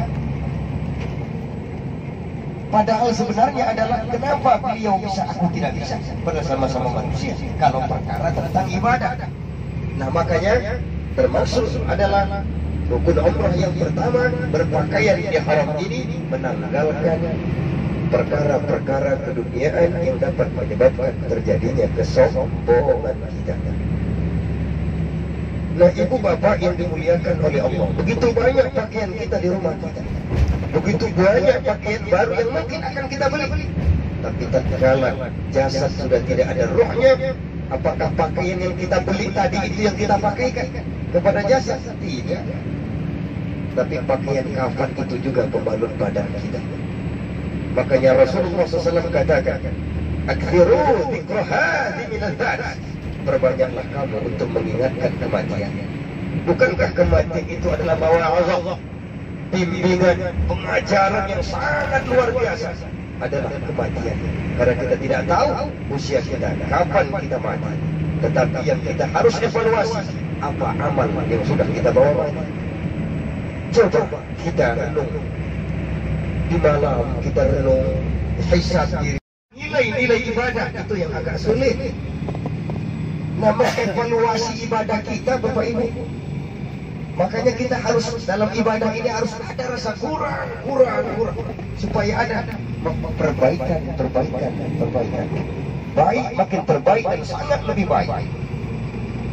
Padahal sebenarnya adalah kenapa beliau bisa, aku tidak bisa. Pada sama-sama manusia. Kalau perkara tentang ibadah. Nah, makanya termasuk adalah rukun umrah yang pertama, berpakaian ihram ini menanggalkan perkara-perkara keduniaan yang dapat menyebabkan terjadinya kesombongan kita. Nah, ibu bapak yang dimuliakan oleh Allah, begitu banyak pakaian kita di rumah kita, begitu banyak pakaian baru yang mungkin akan kita beli, tapi tatkala jasad sudah tidak ada rohnya, apakah pakaian yang kita beli tadi itu yang kita pakaikan kepada jasad? Tidak. Tapi pakaian kafan itu juga pembalut badan kita. Makanya Rasulullah SAW katakan, "Akhiru dzikra hadhi minal ba'ts." Perbanyaklah kamu untuk mengingatkan kematian. Bukankah kematian itu adalah mawa'azah, bimbingan, pengajaran yang sangat luar biasa? Adalah kematian. Karena kita tidak tahu usia kita, kapan kita mati. Tetapi yang kita harus evaluasi, apa amal yang sudah kita bawa mati. Coba kita renung di malam, kita renung, hisab diri. Nilai-nilai ibadah itu yang agak sulit. Nah, mengevaluasi ibadah kita, Bapak Ibu. Makanya kita harus dalam ibadah ini harus ada rasa kurang, supaya ada perbaikan. Baik makin terbaik dan sangat lebih baik.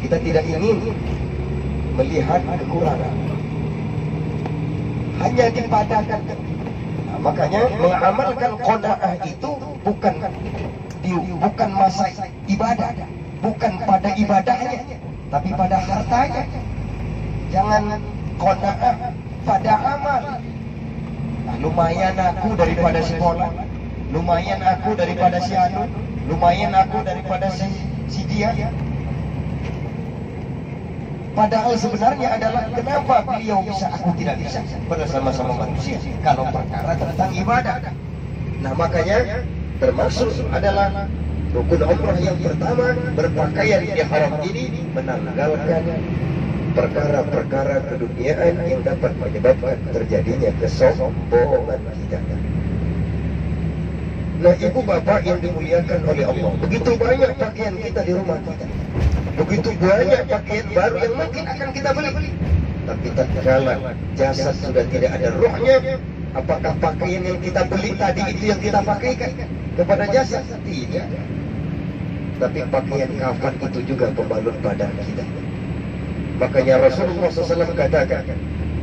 Kita tidak ingin melihat kekurangan. Hanya dipadakan. Nah, makanya mengamalkan qanaah itu bukan masa ibadah, bukan pada ibadahnya, tapi pada hartanya. Jangan qanaah pada amal. Nah, lumayan aku daripada si Bola, lumayan aku daripada si Anu, lumayan aku daripada si dia. Padahal sebenarnya adalah kenapa beliau bisa, aku tidak bisa. Pada sama-sama manusia kalau perkara tentang ibadah. Nah makanya termasuk adalah rukun umrah yang pertama, berpakaian ihram ini menanggalkan perkara-perkara keduniaan yang dapat menyebabkan terjadinya kesombongan kita. Nah ibu bapak yang dimuliakan oleh Allah, begitu banyak pakaian kita di rumah kita, begitu banyak pakaian baru yang mungkin akan kita beli, tapi tatkala jasad sudah tidak ada ruhnya, apakah pakaian yang kita beli tadi itu yang kita pakaikan kepada jasad? Tidak. Tapi pakaian kafan itu juga pembalut badan kita. Makanya Rasulullah SAW katakan,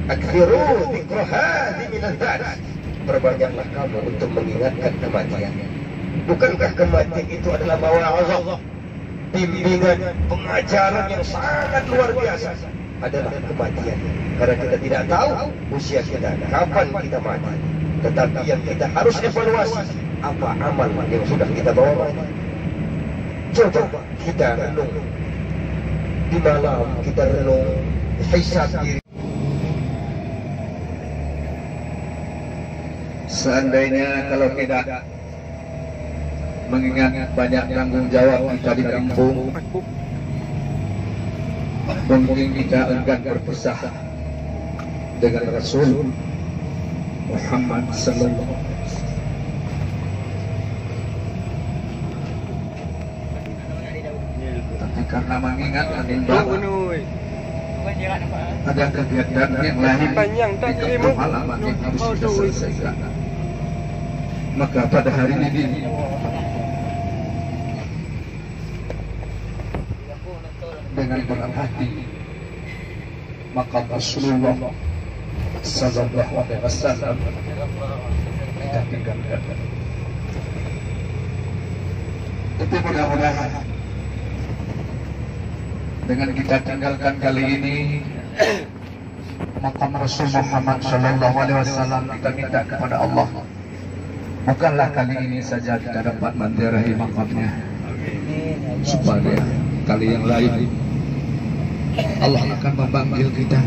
"Aktsiru dzikra hadhihi minaz-zat." Perbanyaklah kamu untuk mengingatkan kematian. Bukankah kematian itu adalah mawa'azah, bimbingan, pengajaran yang sangat luar biasa? Adalah kematian. Karena kita tidak tahu usia kita, kapan kita mati. Tetapi yang kita harus evaluasi, apa amal yang sudah kita bawa mati. Coba kita renung di malam, kita renung, hisab diri. Seandainya kalau tidak mengingat banyak tanggung jawab kita di kampung, mungkin kita enggan berpisah dengan Rasul Muhammad Sallallahu Alaihi Wasallam. Tapi karena mengingat ada kegiatan yang lain di halaman yang harus kita selesaikan, maka pada hari ini dengan berat hati maka Rasulullah Sallallahu Alaihi Wasallam kita tinggalkan. Tapi mudah-mudahan dengan kita tinggalkan kali ini makam Rasul Muhammad Sallallahu Alaihi Wasallam, kita minta kepada Allah, bukanlah kali ini saja kita dapat menziarahi makamnya, supaya kali yang lain Allah akan memanggil kita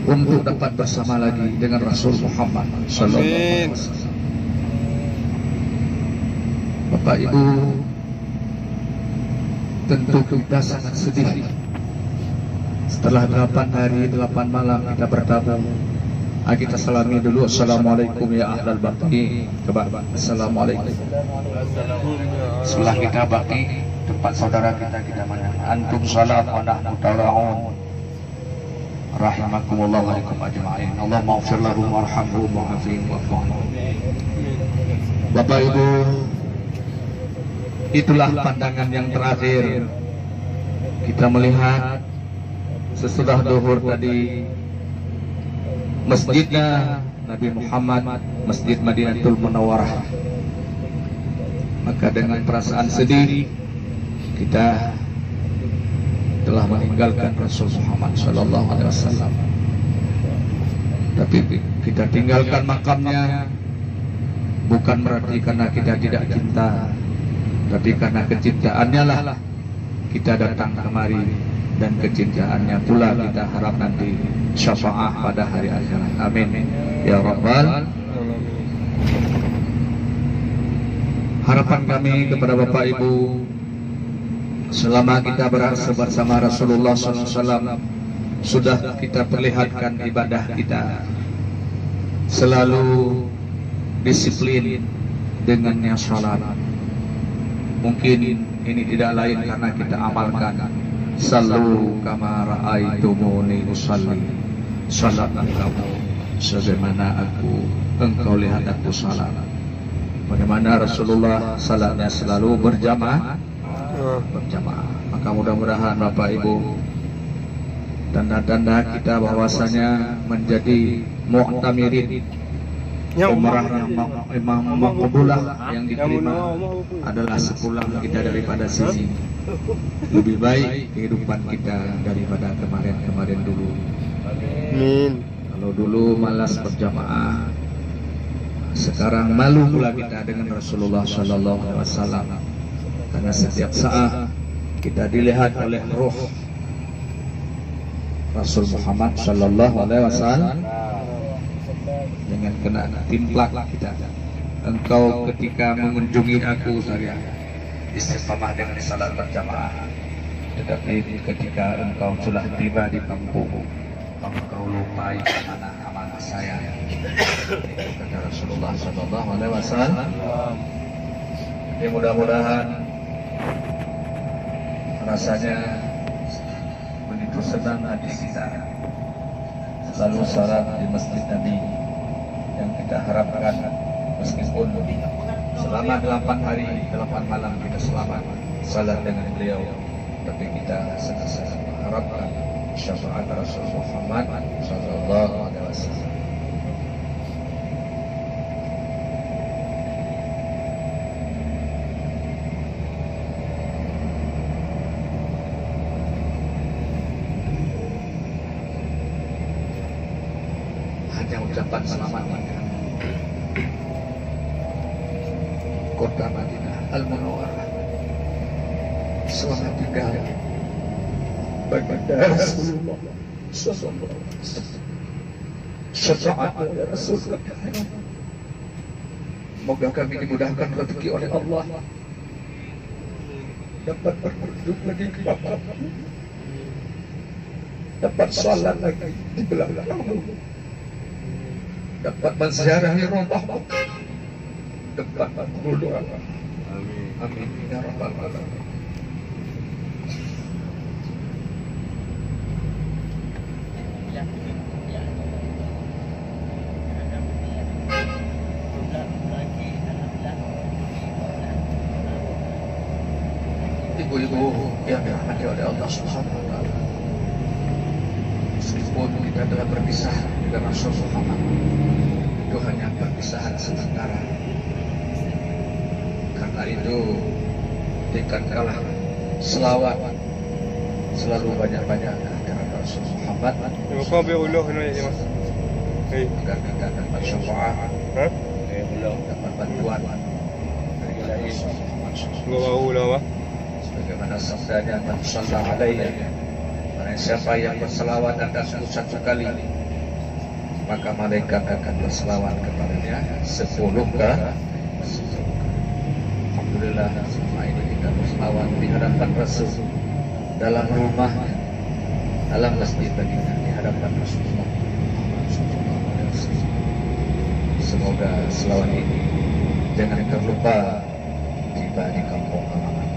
untuk dapat bersama lagi dengan Rasul Muhammad Sallallahu Alaihi Wasallam. Bapak Ibu, tentu kita sangat sedih setelah 8 hari 8 malam kita bertamu. Kita salami dulu, assalamualaikum ya ahlal baqi. Assalamualaikum. Setelah kita baqi, tempat saudara kita mana? Antum salat wa nahnu tara'un. Rahimakumullah wa alaikum ajma'in. Allah maghfir lahum warhamhum wa'afihim wa'fu anhum. Bapak Ibu, itulah pandangan yang terakhir kita melihat sesudah zuhur tadi. Masjidnya Nabi Muhammad, Masjid Madinatul Munawwarah. Maka dengan perasaan sedih kita telah meninggalkan Rasul Muhammad Sallallahu Alaihi Wasallam. Tapi kita tinggalkan makamnya bukan berarti karena kita tidak cinta, tapi karena kecintaannya lah kita datang kemari, dan kecintaannya pula kita harap nanti syafaat pada hari akhirat. Amin ya Rabbal. Harapan kami kepada Bapak Ibu, selama kita berasa bersama Rasulullah SAW, sudah kita perlihatkan ibadah kita selalu disiplin dengannya salat. Mungkin ini tidak lain karena kita amalkan sallu kama ra'aitumuni usalli, salatlah kamu sebagaimana engkau lihat aku salat. Bagaimana Rasulullah salatnya selalu berjamaah. Maka mudah-mudahan Bapak Ibu, tanda-tanda kita bahwasanya menjadi mu'tamirin, umrah yang maqbulah, yang diterima adalah sepulang kita daripada sisi lebih baik kehidupan kita daripada kemarin-kemarin dulu. Amin. Kalau dulu malas berjamaah, sekarang malu pula kita dengan Rasulullah Sallallahu Alaihi Wasallam, karena setiap saat kita dilihat oleh roh Rasul Muhammad Sallallahu Alaihi Wasallam dengan kena timplak kita. Engkau ketika mengunjungi aku saya istiqamah dengan salat berjamaah, tetapi ketika engkau sudah tiba di kampung, engkau lupai amanah saya. Kata Rasulullah Sallallahu Alaihi Wasallam. Jadi mudah-mudahan rasanya begitu senang hati kita selalu salat di masjid Nabi yang kita harapkan, meskipun selama 8 hari 8 malam kita selamat salat dengan beliau, tapi kita senantiasa mengharapkan syafaat Rasul Muhammad Sallallahu Alaihi Wasallam. Hanya ucapan selamat kota Madinah Al-Munawwarah, selamat tinggal baginda Rasulullah Sallallahu Alaihi Wasallam, syafaat ya Rasulullah. Semoga kami dimudahkan rezeki oleh Allah, dapat berkunjung lagi ke bapakmu, dapat salat lagi di belakangmu, dapat menziarahi rumahmu, dapat berdoa. Amin ya rabbal alamin. Ibu-ibu yang dirahmati oleh Allah Subhanahu wa Ta'ala, meskipun kita telah berpisah dengan Rasul Muhammad, itu hanya perpisahan sementara. Karena itu tingkatkanlah selawat selalu banyak-banyak kepada Rasul Muhammad agar kita dapat syafaat, dapat bantuan dari Allah Muhammad. Sebagaimana sabdanya Nabi Sallallahu Alaihi Wasallam, barang siapa yang berselawat atasku 1 kali, maka malaikat akan berselawat kepadanya 10 kali. Alhamdulillah, selama ini kita berselawat di hadapan Rasul, dalam rumah, dalam masjid baginda, di hadapan Rasulullah. Semoga selawat ini jangan terlupa tiba di kampung halaman.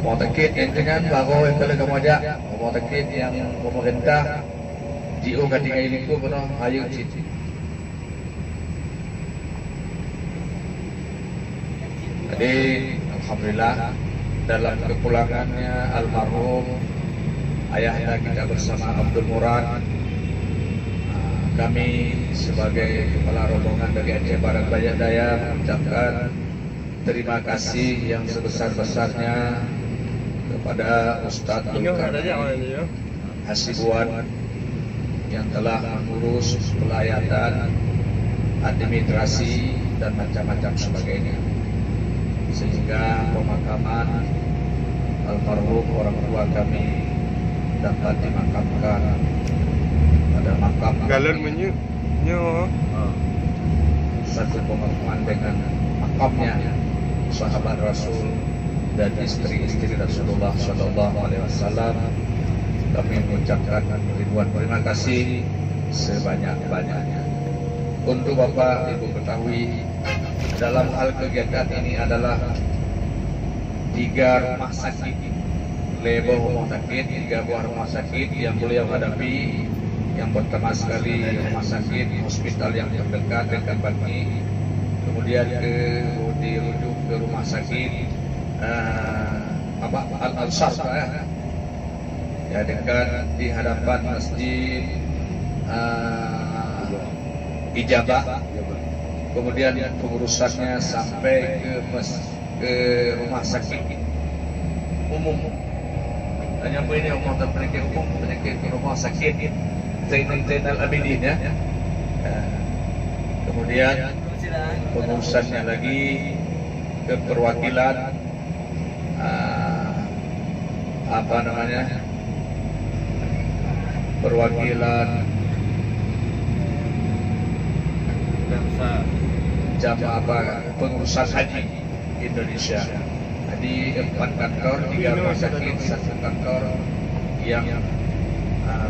Rumah sakit yang dengan baru yang kalau kamu ajak, rumah sakit yang pemerintah DO Gading Ailiku penuh ayu citi. Jadi alhamdulillah dalam kepulangannya almarhum ayahnya kita bersama Abdul Murad, kami sebagai kepala rombongan dari Aceh Barat Bayak Daya mengucapkan terima kasih yang sebesar-besarnya kepada Ustadz Hasibuan yang telah mengurus pelayatan, administrasi dan macam-macam sebagainya, sehingga pemakaman almarhum orang tua kami dapat dimakamkan pada makam satu pemakaman dengan makamnya sahabat Rasul dan istri-istri Rasulullah Sallallahu Alaihi Wasallam. Kami mengucapkan ribuan terima kasih sebanyak-banyaknya. Untuk Bapak Ibu ketahui, dalam hal kegiatan ini adalah 3 rumah sakit, label rumah sakit, 3 buah rumah sakit yang beliau hadapi. Yang pertama sekali rumah sakit hospital yang terdekat dekat Baki, kemudian dirujuk ke rumah sakit Al-Ansar ya, dekat di hadapan masjid Ijabah. Kemudian pengurusannya sampai ke rumah sakit umum Hanya apa ini umum dan penyakit umum, penyakit rumah sakit Zainal Abidin ya. Kemudian pengurusannya lagi ke perwakilan apa namanya, perwakilan jamaah apa pengurusan haji Indonesia. Jadi 4 kantor, 3 rumah sakit, 1 kantor yang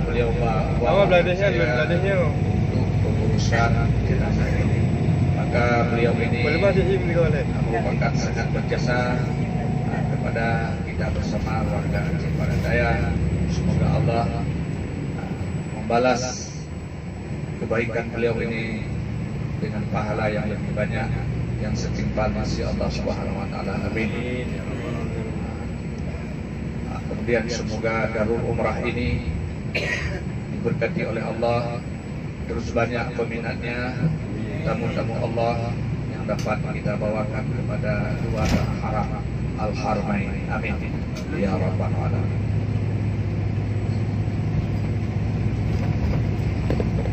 beliau bawa untuk pengurusan jenazah ini. Maka beliau ini merupakan sangat berjasa kepada kita bersama warga Aceh Barat Daya. Semoga Allah membalas kebaikan beliau ini dengan pahala yang lebih banyak yang setimpal nasi Allah Subhanahu wa taala. Amin. Kemudian semoga Darul Umrah ini diberkati oleh Allah, terus banyak peminatnya, tamu-tamu Allah yang dapat kita bawakan kepada dua haram Al-Haramain. Amin ya rabbal alamin.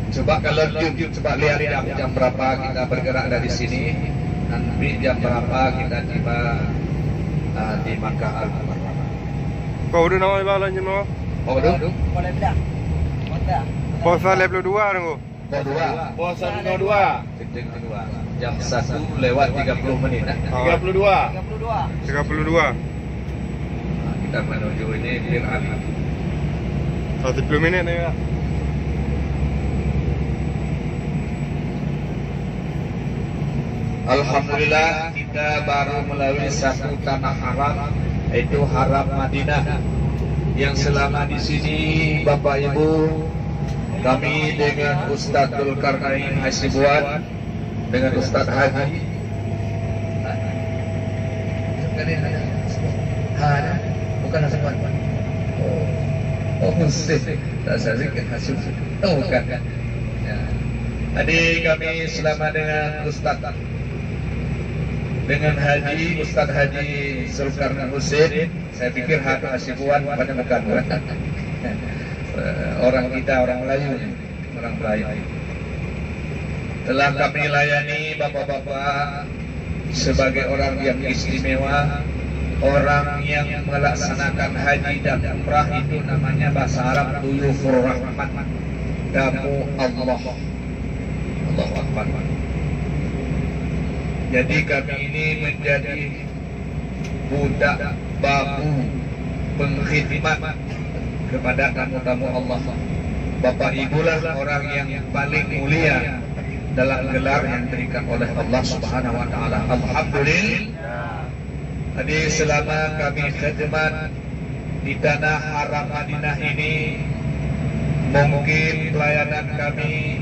Coba kalau coba lihat jam berapa kita bergerak dari sini, nanti jam berapa kita tiba di Makkah Al-Mukarramah. Kau udah nama ibalah jenuh? Oh udah? Boleh bedah. Boleh. Puasa level 2 tunggu. Puasa kedua. Titik kedua. Jam 1 lewat 30 menit. 32. 32. Kita menuju ini Bir Ali. 10 minit nih ya. Alhamdulillah kita baru melalui satu tanah haram, yaitu Haram Madinah, yang selama di sini Bapak Ibu kami dengan Ustaz Dzulkarnain Hasibuan dengan Ustaz Haji bukan Hasibuan. Oh Ustaz Dzulkarnain Hasibuan. Oh bukan. Adik kami selama dengan Ustaz dengan Haji Ustaz Haji Dzulkarnain Husain. Saya pikir Hasibuan banyak bukan. Orang kita, orang Melayu. Telah kami layani bapak-bapak sebagai orang yang istimewa, orang yang melaksanakan haji dan umrah. Itu namanya bahasa Arab Duyufur Rahman, tamu Allah. Allahu Akbar. Jadi kami ini menjadi budak babu pengkhidmat kepada tamu-tamu Allah. Bapak Ibu lah orang yang paling mulia dalam gelar yang diberikan oleh Allah Subhanahu wa taala. Alhamdulillah. Jadi selama kami khidmat di tanah Haram Madinah ini, mungkin pelayanan kami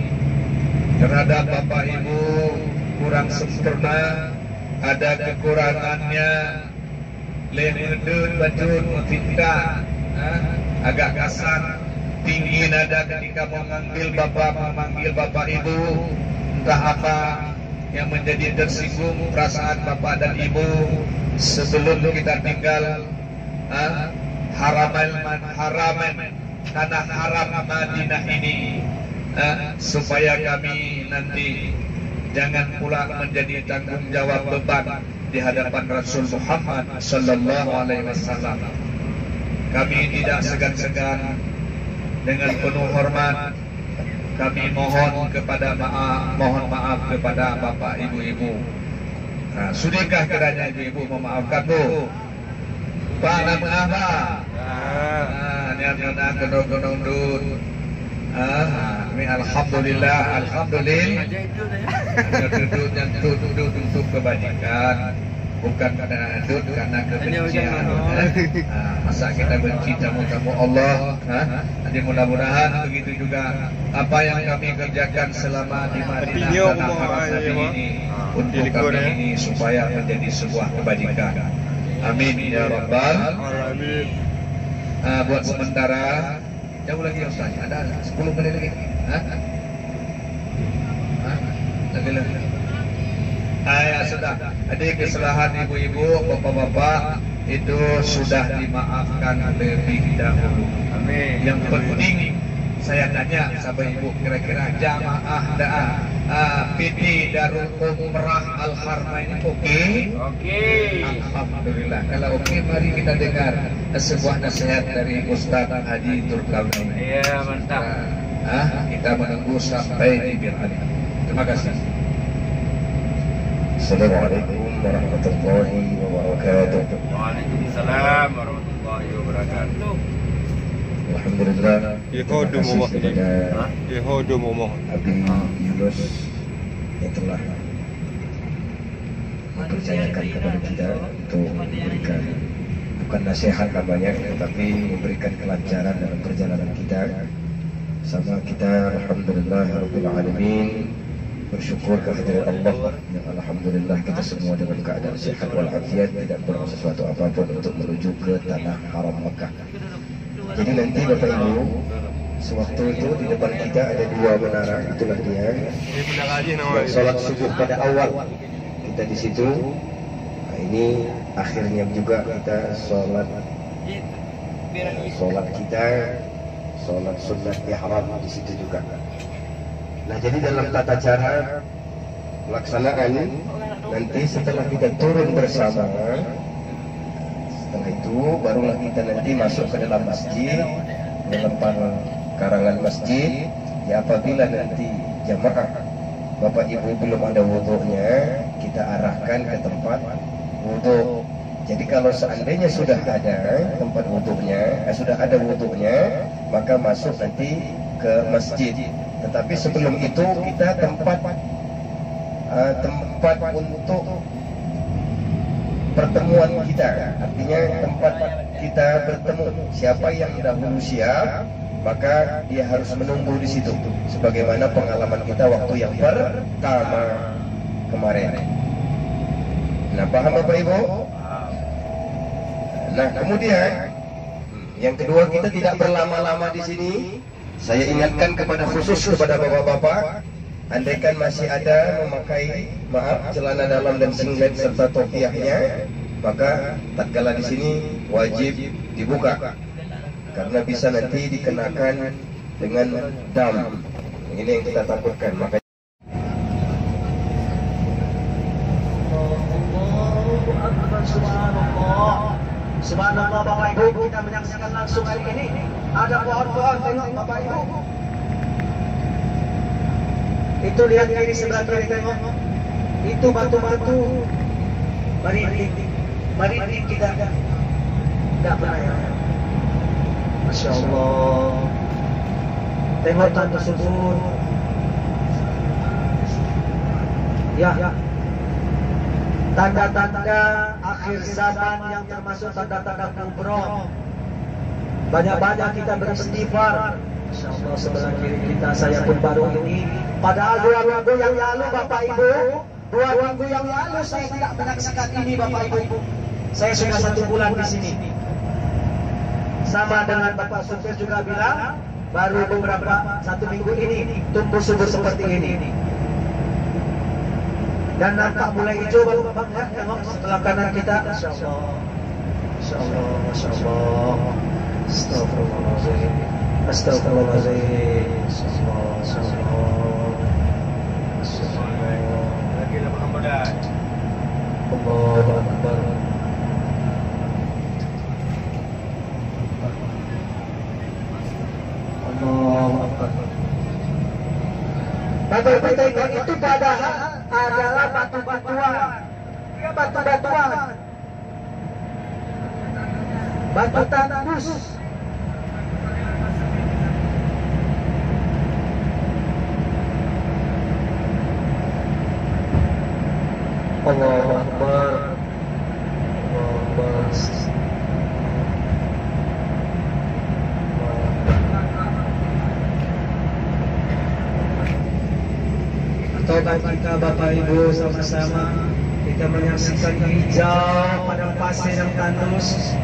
terhadap Bapak Ibu kurang sempurna, ada kekurangannya, lemedun bacun meminta agak kasar, tinggi nada ketika memanggil Bapak Ibu, entah apa yang menjadi tersinggung perasaan Bapak dan Ibu. Sebelum kita tinggal haraman tanah haram Madinah ini, supaya kami nanti jangan pula menjadi tanggung jawab beban di hadapan Rasul Muhammad sallallahu alaihi wasallam. Kami tidak segan-segan, dengan penuh hormat kami mohon maaf kepada Bapak Ibu-ibu. Sudahkah kiranya ibu-ibu memaafkan Bu? Pak nama apa? Niat-niat gendong-gendong dun. Alhamdulillah. Duduk yang duduk untuk kebajikan, bukan karena kebencian. Masa kita benci tamu-tamu Allah? Jadi mudah-mudahan begitu juga apa yang kami kerjakan selama di Madinah tanah haram Nabi ini untuk kami ini supaya menjadi sebuah kebajikan. Amin ya rabbal alamin. Buat sementara jauh lagi ya Ustaz, ada 10 menit lagi. Lagi. Ya sudah. Ada kesalahan ibu-ibu, bapak-bapak, itu sudah dimaafkan lebih dahulu. Amin. Yang penting saya tanya sama ibu, kira-kira jamaah PT Darul Umrah Al Harma ini oke? Oke. Alhamdulillah. Kalau oke, mari kita dengar sebuah nasihat dari Ustaz Haji Turkawi. Iya, mantap. Kita menunggu sampai di Birani. Terima kasih. Assalamualaikum warahmatullahi wabarakatuh. Waalaikumsalam warahmatullahi wabarakatuh. Alhamdulillah. Yehodum Allah. kepada Yehodum Allah. Abi Yunus yang telah mempercayakan kepada kita untuk memberikan bukan nasihat namanya, tetapi memberikan kelancaran dalam perjalanan kita. Sama kita alhamdulillah rabbil alamin, bersyukur kehadirat Allah yang alhamdulillah kita semua dalam keadaan sehat walafiat, tidak kurang sesuatu apapun untuk menuju ke tanah haram Mekah. Jadi nanti Bapak Ibu, sewaktu itu di depan kita ada dua menara, itulah dia. Yang sholat subuh pada awal kita di situ. Nah, ini akhirnya juga kita sholat sunnah ihram di situ juga. Nah, jadi dalam tata cara pelaksanaan nanti setelah kita turun bersama, setelah itu barulah kita nanti masuk ke dalam masjid, dalam karangan masjid. Ya, apabila nanti jamaah Bapak Ibu belum ada wudunya, kita arahkan ke tempat wudu. Jadi kalau seandainya sudah ada tempat wudunya, sudah ada wudunya, maka masuk nanti ke masjid. Tetapi sebelum itu kita tempat untuk pertemuan kita, artinya tempat kita bertemu. Siapa yang dahulu siap, maka dia harus menunggu di situ. Sebagaimana pengalaman kita waktu yang pertama kemarin. Nah, paham Bapak Ibu? Nah, kemudian yang kedua, kita tidak berlama-lama di sini. Saya ingatkan khusus kepada bapak-bapak, andaikan masih ada memakai celana dalam dan singlet serta topiahnya, maka tatkala di sini wajib dibuka karena bisa nanti dikenakan dengan dam. Ini yang kita takutkan. Maka Subhanallah Bapak Ibu, kita menyaksikan langsung hari ini ada pohon-pohon, tengok Bapak Ibu. Itu lihat kiri sebelah kiri, tengok. Itu batu-batu merinding kita. Tidak pernah ya. Masya Allah. Tengok tan tersebut. Ya. Tanda-tanda akhir zaman yang termasuk tanda-tanda kubro. Banyak-banyak kita beristighfar. Insyaallah sebelah kiri kita, saya pun baru ini. Padahal 2 minggu yang lalu Bapak Ibu, 2 minggu yang lalu saya tidak menyaksikan ini Bapak Ibu. Saya sudah 1 bulan di sini. Sama dengan Bapak Supir juga bilang, baru beberapa 1 minggu ini tumbuh subur seperti ini. Dan nampak mulai hijau baru Bapak lihat, tengok sebelah kanan kita. Masya Allah, Masya Allah, Masya Allah. Astagfirullahaladzim, Astagfirullahaladzim. Masya Allah, Masya Allah, Masya Allah. Lagi dapat kemudahan. Allahu Akbar. Allahu Akbar. Bapak-bapak tengok, itu padahal adalah batu-batuan. Dia batu-batuan. Batu tandus. Allahu Akbar. Allahu Akbar. Atau kita Bapak Ibu sama-sama kita menyaksikan hijau padang pasir yang tandus.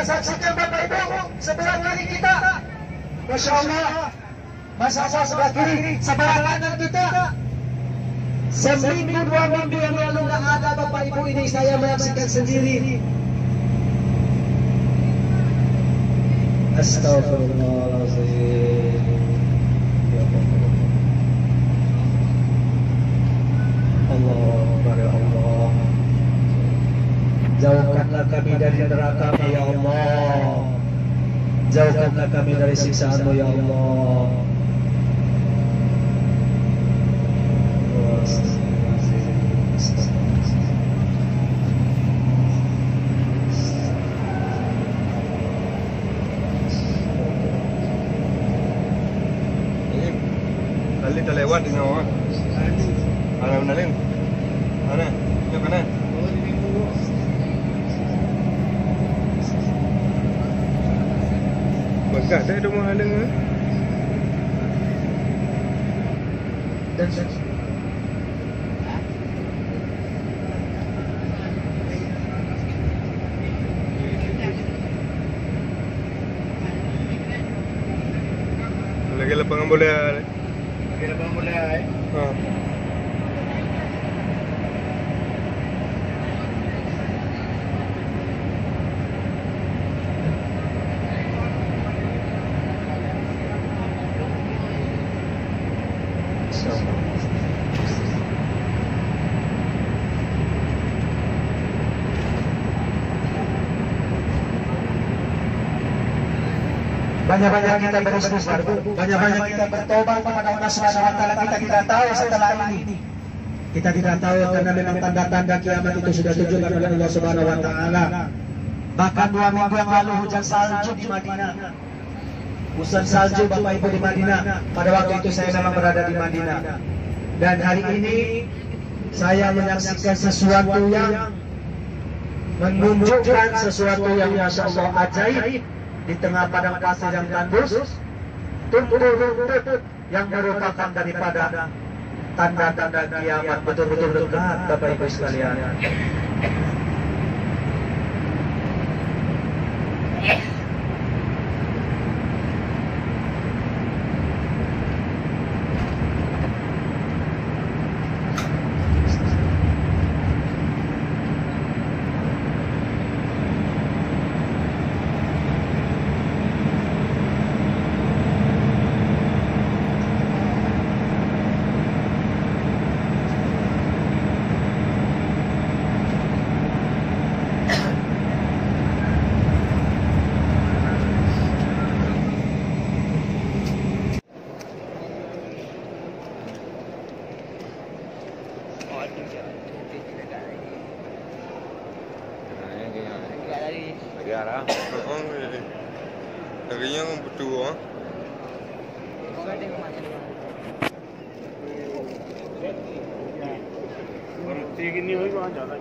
saksikan Bapak Ibu sebelah kiri kita. Masya Allah. Sebelah kiri, sebelah kanan kita. Seminggu 2 minggu yang lalu nggak ada Bapak Ibu ini, saya menyaksikan sendiri. Astagfirullahaladzim. Allah, ya Allah. Jauhkanlah kami dari neraka, ya Allah. Jauhkanlah kami dari siksaan-Mu, ya Allah. Kali terlewat di bawah. Mana benalin? Mana? Ke mana? Bekas dah rumah ada ke? Lagi lapangan bola. Lagi lapangan bola Ha. Banyak-banyak kita beristighfar, banyak-banyak kita bertobat kepada Allah Subhanahu wa taala. Kita tidak tahu setelah ini. Kita tidak tahu karena memang tanda-tanda kiamat itu sudah ditunjukkan oleh Allah Subhanahu wa taala. Bahkan 2 minggu yang lalu hujan salju di Madinah. Hujan salju Bapak Ibu di Madinah. Pada waktu itu saya memang berada di Madinah. Dan hari ini saya menyaksikan sesuatu yang menunjukkan sesuatu yang Masya Allah ajaib. Di tengah padang pasir yang tandus, tumbuh rumput yang merupakan daripada tanda-tanda kiamat betul-betul dekat, Bapak Ibu sekalian. Biarlah. Harinya berdua. ठीक नहीं हुई वहाँ ज़्यादा